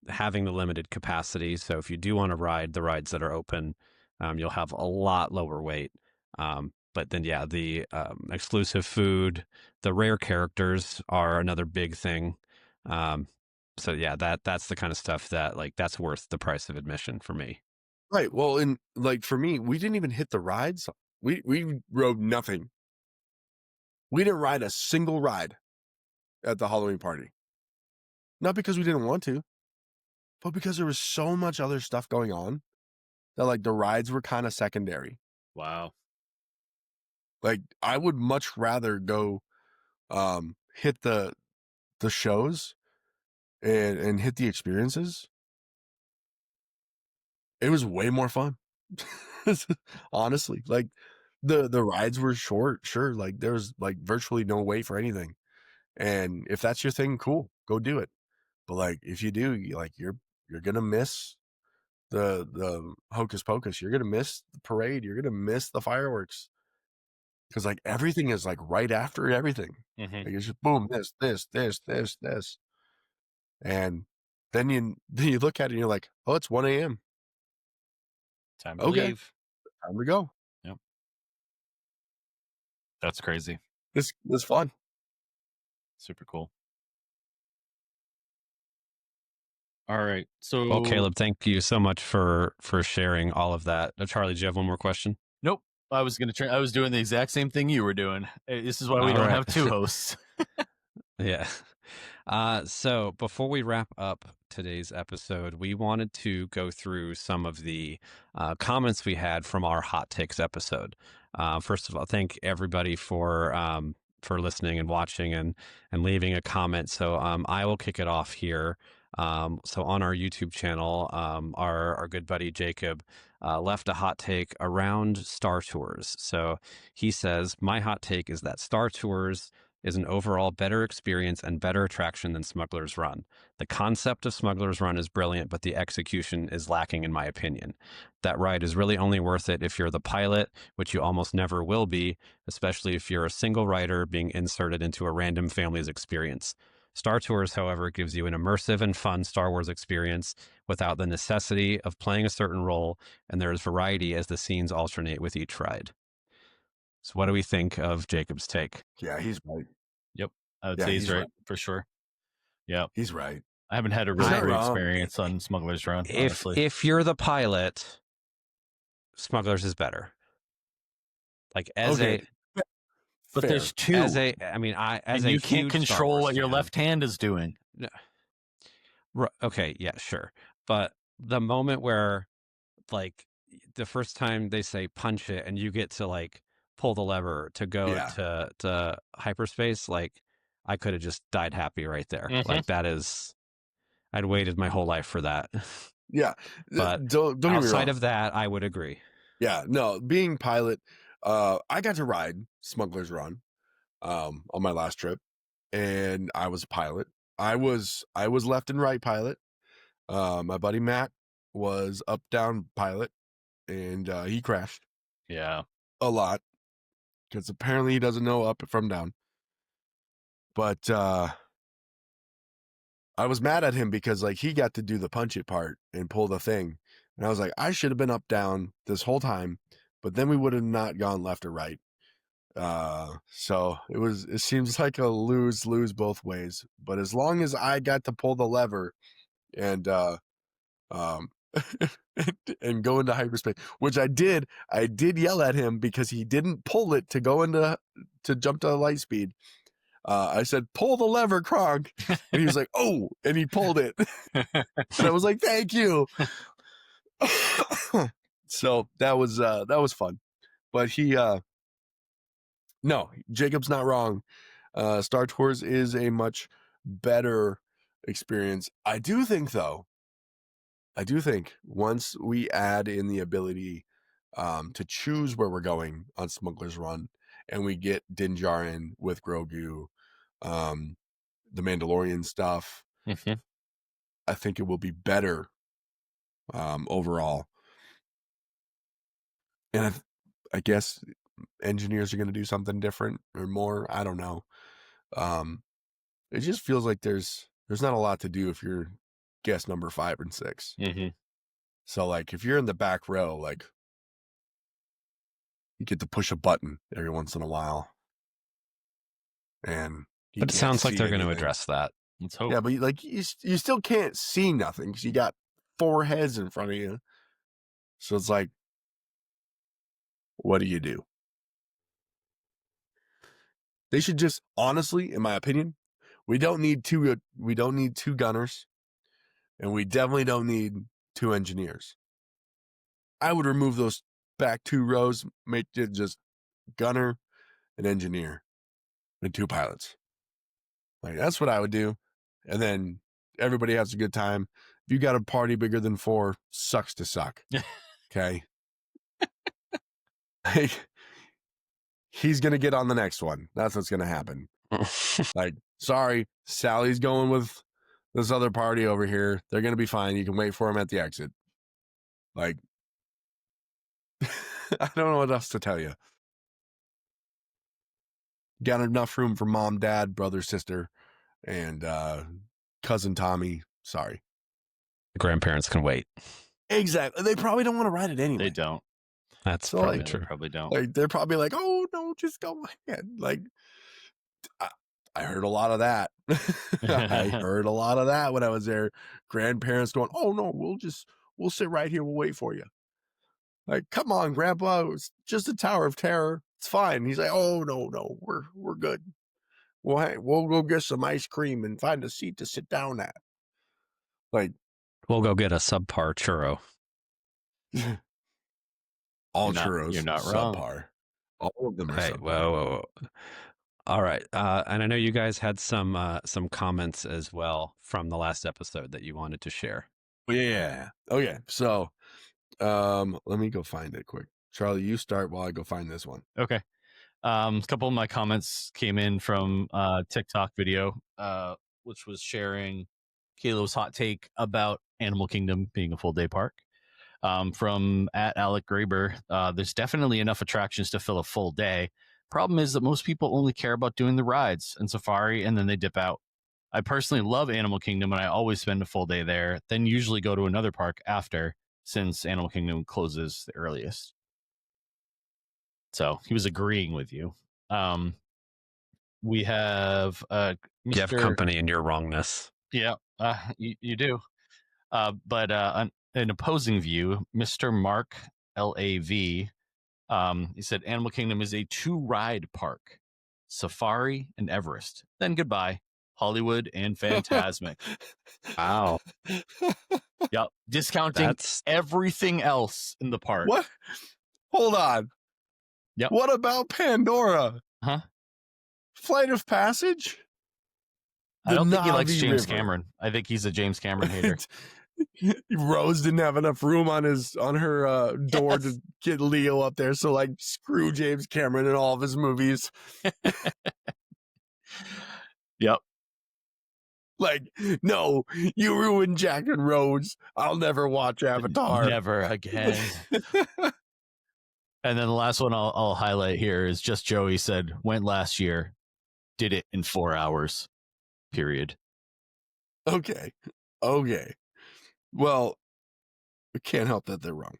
having the limited capacity. So if you do want to ride the rides that are open, you'll have a lot lower wait. But then, yeah, the exclusive food, the rare characters are another big thing. Um, so yeah, that's the kind of stuff that like that's worth the price of admission for me. Right. Well, and like for me, we didn't even hit the rides. We rode nothing. We didn't ride a single ride at the Halloween party. Not because we didn't want to, but because there was so much other stuff going on that like the rides were kind of secondary. Wow. Like I would much rather go hit the shows and hit the experiences. It was way more fun. Honestly, like the rides were short, sure, like there was like virtually no wait for anything. And if that's your thing, cool, go do it. But like if you do, you're gonna miss the hocus pocus. You're gonna miss the parade. You're gonna miss the fireworks because like everything is like right after everything. Mm-hmm. Like it's just boom, this, and then you look at it and you're like, oh, it's 1 a.m. Time to Okay, leave. time to go. Yep. That's crazy. This fun. Super cool. All right. Well, So Caleb, thank you so much for sharing all of that. Charlie, do you have one more question? nope. I was gonna try. I was doing the exact same thing you were doing. This is why we All don't right. have two hosts. Yeah. So before we wrap up today's episode, we wanted to go through some of the comments we had from our hot takes episode. First of all, thank everybody for listening and watching and leaving a comment. So I will kick it off here. So on our YouTube channel, our good buddy Jacob left a hot take around Star Tours. So he says, my hot take is that Star Tours is an overall better experience and better attraction than Smuggler's Run. The concept of Smuggler's Run is brilliant, but the execution is lacking, in my opinion. That ride is really only worth it if you're the pilot, which you almost never will be, especially if you're a single rider being inserted into a random family's experience. Star Tours, however, gives you an immersive and fun Star Wars experience without the necessity of playing a certain role, and there is variety as the scenes alternate with each ride. So what do we think of Jacob's take? Yeah, he's right. Yep. I would Yeah, say he's he's right right. for sure. Yeah. He's right. I haven't had a He's really not great wrong. experience on Smuggler's Run, honestly. If you're the pilot, Smugglers is better. Like as Okay. But Fair. there's two. as a and you can't huge Star control Wars what your fan- left hand is doing. Okay, yeah, sure. But the moment where like the first time they say punch it and you get to like pull the lever to go Yeah. to hyperspace, like I could have just died happy right there. Mhm. Like that is, I'd waited my whole life for that. Yeah. But don't get me wrong. outside of that, I would agree. Yeah, no, being pilot, I got to ride Smuggler's Run on my last trip, and I was a pilot. I was left and right pilot. My buddy Matt was up down pilot, and he crashed Yeah. a lot because apparently he doesn't know up from down. But I was mad at him because like he got to do the punch it part and pull the thing, and I was like, I should have been up down this whole time, but then we would have not gone left or right. So it seems like a lose both ways. But as long as I got to pull the lever and um and go into hyperspace, which I did yell at him because he didn't pull it to jump to light speed. I said, pull the lever, Kronk. And he was like, oh, and he pulled it. And I was like, thank you. So that was fun. But no, Jacob's not wrong. Star Tours is a much better experience. I do think once we add in the ability to choose where we're going on Smuggler's Run, and we get Din Djarin with Grogu, the Mandalorian stuff, I think it will be better overall. And I guess engineers are going to do something different or more. I don't know. It just feels like there's not a lot to do if you're guest number 5 and 6. So like if you're in the back row, like you get to push a button every once in a while. And but it sounds like they're going to address that. Let's hope. Yeah, but like you still can't see nothing because you got 4 heads in front of you. So it's like, what do you do? They should just, honestly, in my opinion, we don't need two gunners, and we definitely don't need 2 engineers. I would remove those back 2 rows, make it just gunner, an engineer, and 2 pilots. Like that's what I would do, and then everybody has a good time. If you got a party bigger than 4, sucks to suck. Okay. Like, he's gonna get on the next one. That's what's gonna happen. Like, sorry, Sally's going with this other party over here. They're gonna be fine. You can wait for him at the exit. Like, I don't know what else to tell you. Got enough room for mom, dad, brother, sister, and cousin Tommy. Sorry. The grandparents can wait. Exactly. They probably don't want to ride it anyway. They don't. That's So, probably like, true. They probably don't. Like, they're probably like, oh, no, just go ahead. Like, I heard a lot of that. I heard a lot of that when I was there. Grandparents going, oh, no, we'll sit right here. We'll wait for you. Like, come on, Grandpa. It's just a Tower of Terror. It's fine. He's like, oh, no, we're good. We'll go get some ice cream and find a seat to sit down at. Like, we'll go get a subpar churro. All churros, you're not subpar. wrong. All of them are subpar. Whoa. All right, and I know you guys had some comments as well from the last episode that you wanted to share. Yeah. Okay, so let me go find it quick. Charlie, you start while I go find this one. Okay. A couple of my comments came in from TikTok video, which was sharing Kalo's hot take about Animal Kingdom being a full day park. From @Alec Graber, there's definitely enough attractions to fill a full day. Problem is that most people only care about doing the rides and safari, and then they dip out. I personally love Animal Kingdom, and I always spend a full day there, then usually go to another park after, since Animal Kingdom closes the earliest. So he was agreeing with you. We have Mr. You have company in your wrongness. Yeah, you do. But an opposing view, Mr. Mark LAV, he said Animal Kingdom is a 2-ride park, Safari and Everest. Then goodbye, Hollywood and Fantasmic. Wow. Yep, discounting everything else in the park. What? Hold on. Yep. What about Pandora? Huh? Flight of Passage? I don't think he likes James Cameron. I think he's a James Cameron hater. Rose didn't have enough room on her door to get Leo up there, so like screw James Cameron and all of his movies. Yep. Like, no, you ruined Jack and Rose. I'll never watch Avatar. Never again. And then the last one I'll highlight here is just Joey said, went last year, did it in 4 hours, period. Okay. Well, we can't help that they're wrong.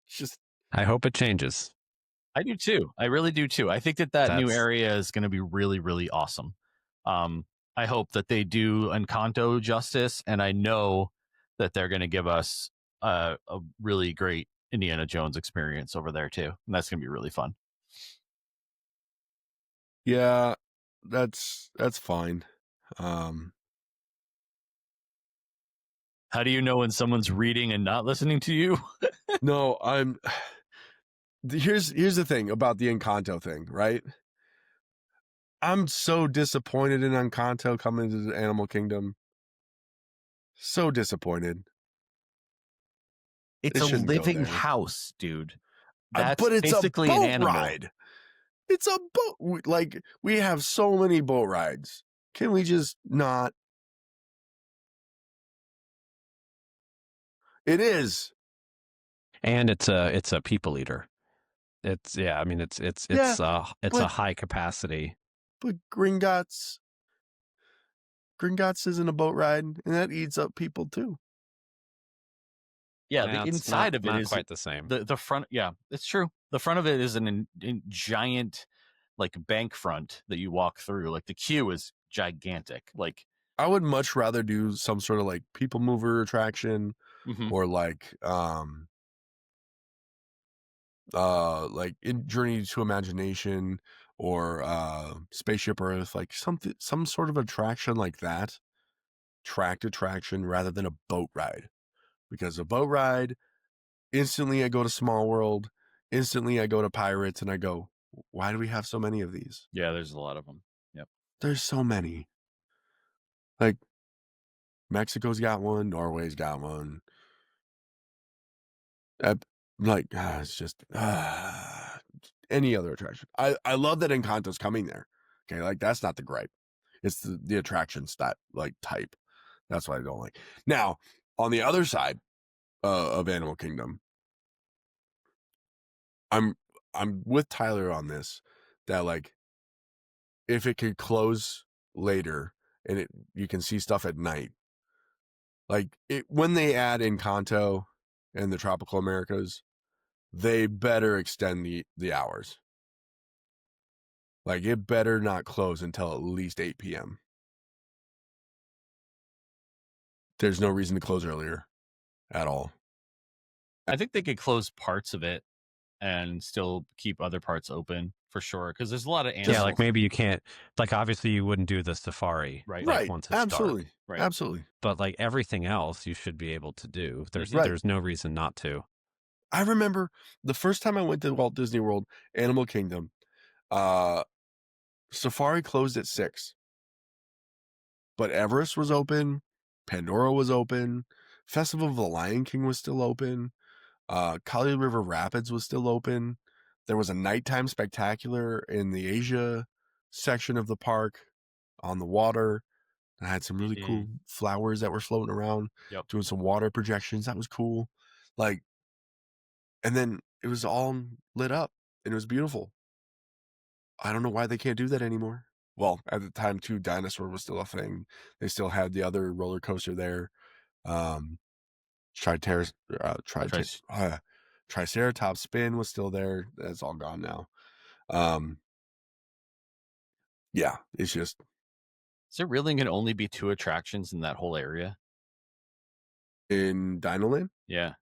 Just, I hope it changes. I do too. I really do too. I think that new That's area is going to be really, really awesome. I hope that they do Encanto justice, and I know that they're going to give us a really great Indiana Jones experience over there too, and that's going to be really fun. Yeah, that's fine. How do you know when someone's reading and not listening to you? No, here's the thing about the Encanto thing, right? I'm so disappointed in Encanto coming to the Animal Kingdom. So disappointed. It's It a shouldn't go living there. house, dude. That's But it's basically a an boat animal. ride. It's a boat. Like, we have so many boat rides. Can we just not? It is. and it's a people eater. It's I mean it's Yeah, a but- high capacity. But Gringotts isn't a boat ride, and that eats up people too. Yeah, Yeah, the it's inside of it not is quite the same. the front. Yeah, it's true. The front of it is an giant, like, bank front that you walk through. Like, the queue is gigantic. Like, I would much rather do some sort of like people mover attraction, or like in Journey to Imagination, or Spaceship Earth, like some sort of attraction like that, tracked attraction, rather than a boat ride. Because a boat ride, instantly I go to Small World, instantly I go to Pirates, and I go, why do we have so many of these? yeah, there's a lot of them. Yep. There's so many. Like, Mexico's got one, Norway's got one. It's just any other attraction. I love that Encanto's coming there. Okay, like, that's not the gripe. It's the attractions that, like, type. That's what I don't like. Now, on the other side of Animal Kingdom, I'm with Tyler on this, that, like, if it could close later and you can see stuff at night, like, when they add Encanto and the Tropical Americas, they better extend the hours. Like, it better not close until at least 8 p.m. There's no reason to close earlier at all. I think they could close parts of it and still keep other parts open for sure, because there's a lot of animals. Yeah, like maybe you can't. Like obviously you wouldn't do the safari, Right. Like, Right. once it's Absolutely. dark. Right. Absolutely. But like everything else, you should be able to do. There's Right. there's no reason not to. I remember the first time I went to Walt Disney World, Animal Kingdom, Safari closed at 6. But Everest was open, Pandora was open, Festival of the Lion King was still open, Kali River Rapids was still open. There was a nighttime spectacular in the Asia section of the park on the water. I had some really cool flowers that were floating around, doing some water projections. That was cool. Like, and then it was all lit up and it was beautiful. I don't know why they can't do that anymore. Well, at the time too, Dinosaur was still a thing. They still had the other roller coaster there. Triceratops Spin was still there. That's all gone now. Yeah, it's just. Is there really going to only be 2 attractions in that whole area? In Dinoland? Yeah.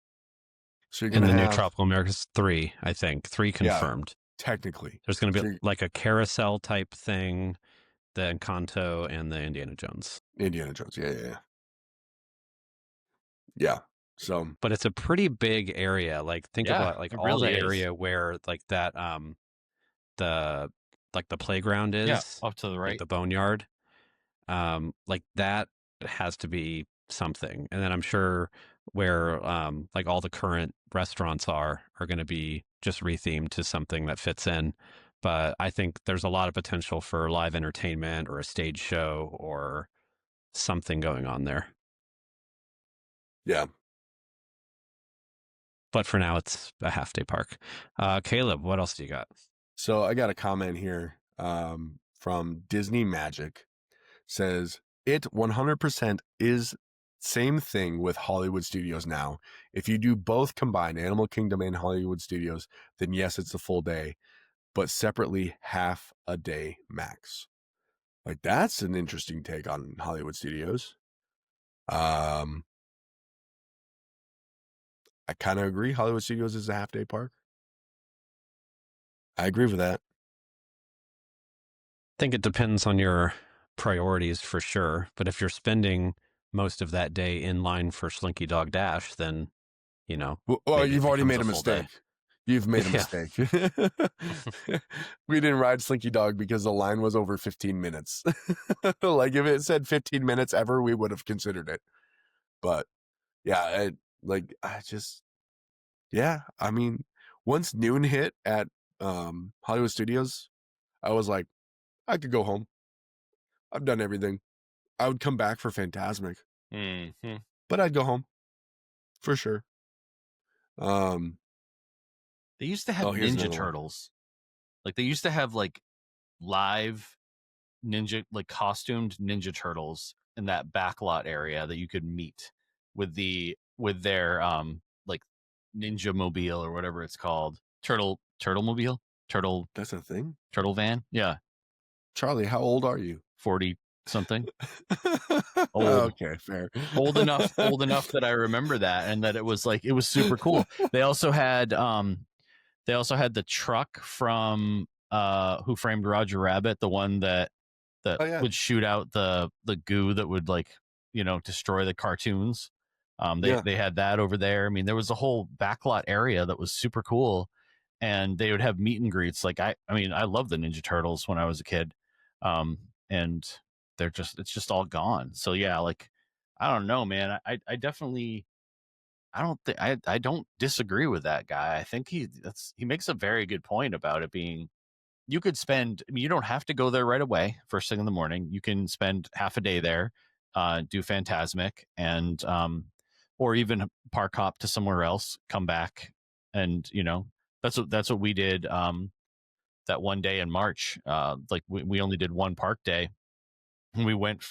So you're In going the to new have, Tropical Americas 3, I think 3 confirmed. technically. There's going to So be like a carousel type thing, the Encanto and the Indiana Jones. Indiana Jones. Yeah. Yeah. So, But it's a pretty big area. Like think Yeah, about like it all really the is. area where like that the like the playground is, Yeah, off to the like right. the boneyard. Like that has to be something. And then I'm sure where like all the current restaurants are going to be just rethemed to something that fits in. But I think there's a lot of potential for live entertainment or a stage show or something going on there. yeah. But for now, it's a half-day park. Caleb, what else do you got? So I got a comment here from Disney Magic. Says, it 100% is same thing with Hollywood Studios now. If you do both combined, Animal Kingdom and Hollywood Studios, then yes, it's a full day. but separately half a day max. Like, that's an interesting take on Hollywood Studios. I kind of agree. Hollywood Studios is a half-day park. I agree with that. I think it depends on your priorities for sure. But if you're spending most of that day in line for Slinky Dog Dash, then, Well, maybe you've it already becomes made a a full day. mistake. You've made a Yeah. mistake. We didn't ride Slinky Dog because the line was over 15 minutes. Like, if it said 15 minutes ever, we would have considered it. But yeah, I mean, once noon hit at Hollywood Studios, I was like, I could go home. I've done everything. I would come back for Fantasmic, but I'd go home for sure. They used to have Here's Ninja another one. Turtles. Like they used to have like live ninja, like costumed Ninja Turtles in that backlot area that you could meet with their like Ninja Mobile or whatever it's called. Turtle Mobile? That's a thing? Turtle van? Yeah. Charlie, how old are you? 40 something. Old. Okay, fair. Old enough that I remember that, and that it was super cool. They also had the truck from Who Framed Roger Rabbit, the one that Oh, yeah. would shoot out the goo that would destroy the cartoons. They had that over there. I mean, there was a whole backlot area that was super cool, and they would have meet and greets. Like I mean, I loved the Ninja Turtles when I was a kid, and it's just all gone. So yeah, like I don't know, man. I definitely I don't disagree with that guy. I think he makes a very good point about it being, you could spend, I mean, you don't have to go there right away, first thing in the morning. You can spend half a day there, do Fantasmic, and or even park hop to somewhere else, come back, and that's what we did that one day in March. Like we only did one park day, and we went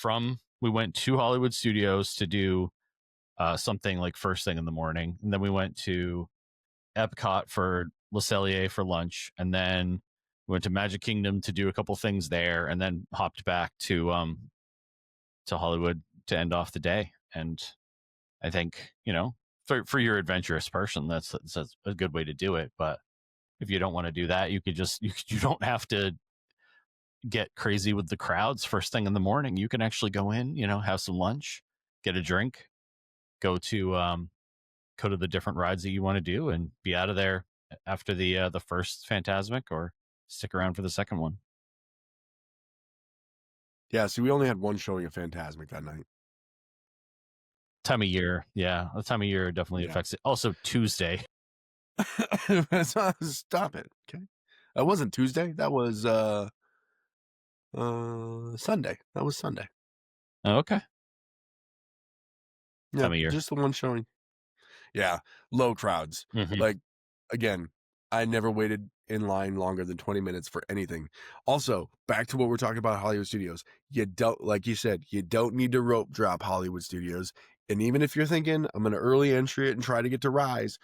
to Hollywood Studios to do something like first thing in the morning, and then we went to Epcot for Le Cellier for lunch, and then we went to Magic Kingdom to do a couple things there, and then hopped back to Hollywood to end off the day. And I think for your adventurous person, that's a good way to do it. But if you don't want to do that, you could just you don't have to get crazy with the crowds first thing in the morning. You can actually go in, have some lunch, get a drink, go to the different rides that you want to do, and be out of there after the first Fantasmic, or stick around for the second one. Yeah, see, we only had one showing of Fantasmic that night. Time of year, yeah, the time of year definitely affects it. Also Tuesday. Stop it. Okay, that wasn't Tuesday. That was Sunday. That was Sunday. Oh, okay. Yeah, time of year. Just the one showing. Yeah, low crowds. Like, again, I never waited in line longer than 20 minutes for anything. Also, back to what we're talking about, Hollywood Studios. You don't, like you said, you don't need to rope drop Hollywood Studios. And even if you're thinking, I'm going to early entry it and try to get to Rise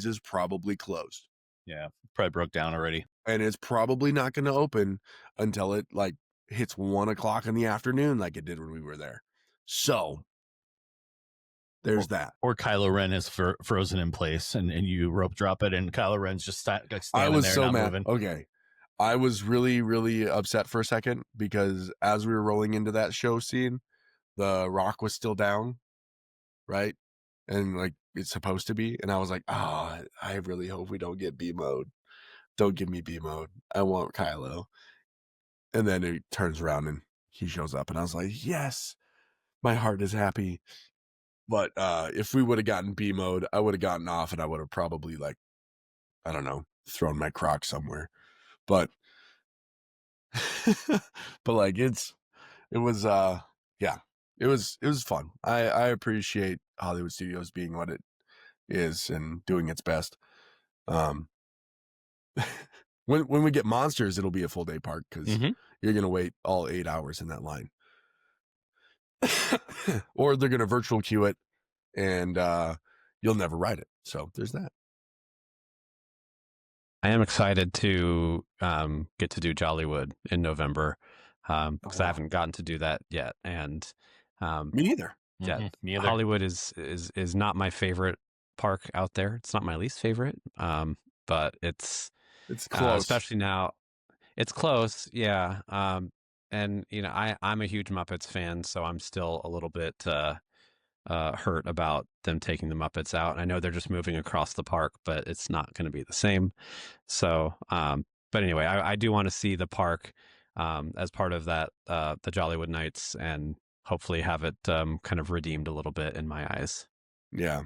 is probably closed. Yeah, probably broke down already. And it's probably not going to open until it hits 1 o'clock in the afternoon, like it did when we were there. So there's that. Or Kylo Ren is frozen in place, and you rope drop it, and Kylo Ren's just standing I was there, so not mad. moving. Okay. I was really, really upset for a second, because as we were rolling into that show scene, the rock was still down, right? And it's supposed to be. And I was like, I really hope we don't get B mode. Don't give me B mode. I want Kylo. And then it turns around and he shows up, and I was like, yes, my heart is happy. But if we would have gotten B mode, I would have gotten off, and I would have probably I don't know, thrown my Croc somewhere. But but it was fun. I appreciate Hollywood Studios being what it is and doing its best. When we get Monsters, it'll be a full day park, because you're gonna wait all 8 hours in that line. Or they're gonna virtual queue it, and you'll never ride it. So there's that. I am excited to get to do Jollywood in November because I haven't gotten to do that yet. And Me neither. yeah, Me either. Hollywood is not my favorite park out there. It's not my least favorite, but it's close. especially now. It's close, yeah. And I'm a huge Muppets fan, so I'm still a little bit hurt about them taking the Muppets out. And I know they're just moving across the park, but it's not going to be the same. So, but anyway, I do want to see the park as part of that, the Jollywood Nights, and hopefully have it kind of redeemed a little bit in my eyes. Yeah.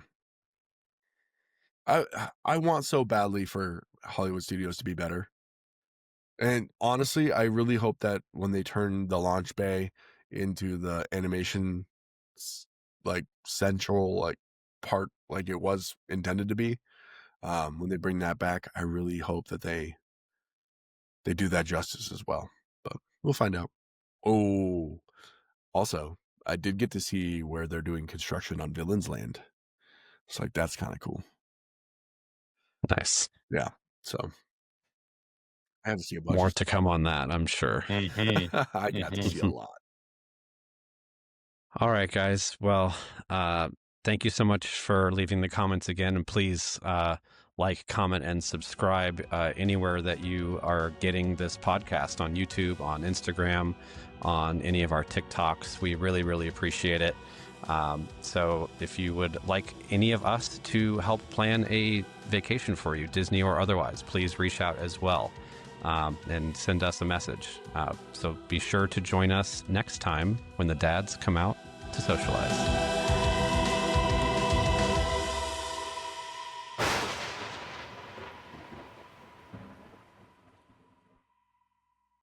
I want so badly for Hollywood Studios to be better. And honestly, I really hope that when they turn the launch bay into the animation like central like part like it was intended to be, when they bring that back, I really hope that they do that justice as well. But we'll find out. Oh, also, I did get to see where they're doing construction on Villains Land. It's like that's kind of cool. Nice. Yeah. So I have to see a bunch. More to come on that, I'm sure. I got to see a lot. All right, guys. Well, thank you so much for leaving the comments again. And please like, comment, and subscribe anywhere that you are getting this podcast, on YouTube, on Instagram, on any of our TikToks. We really, really appreciate it. So if you would like any of us to help plan a vacation for you, Disney or otherwise, please reach out as well. And send us a message. So be sure to join us next time when the dads come out to socialize.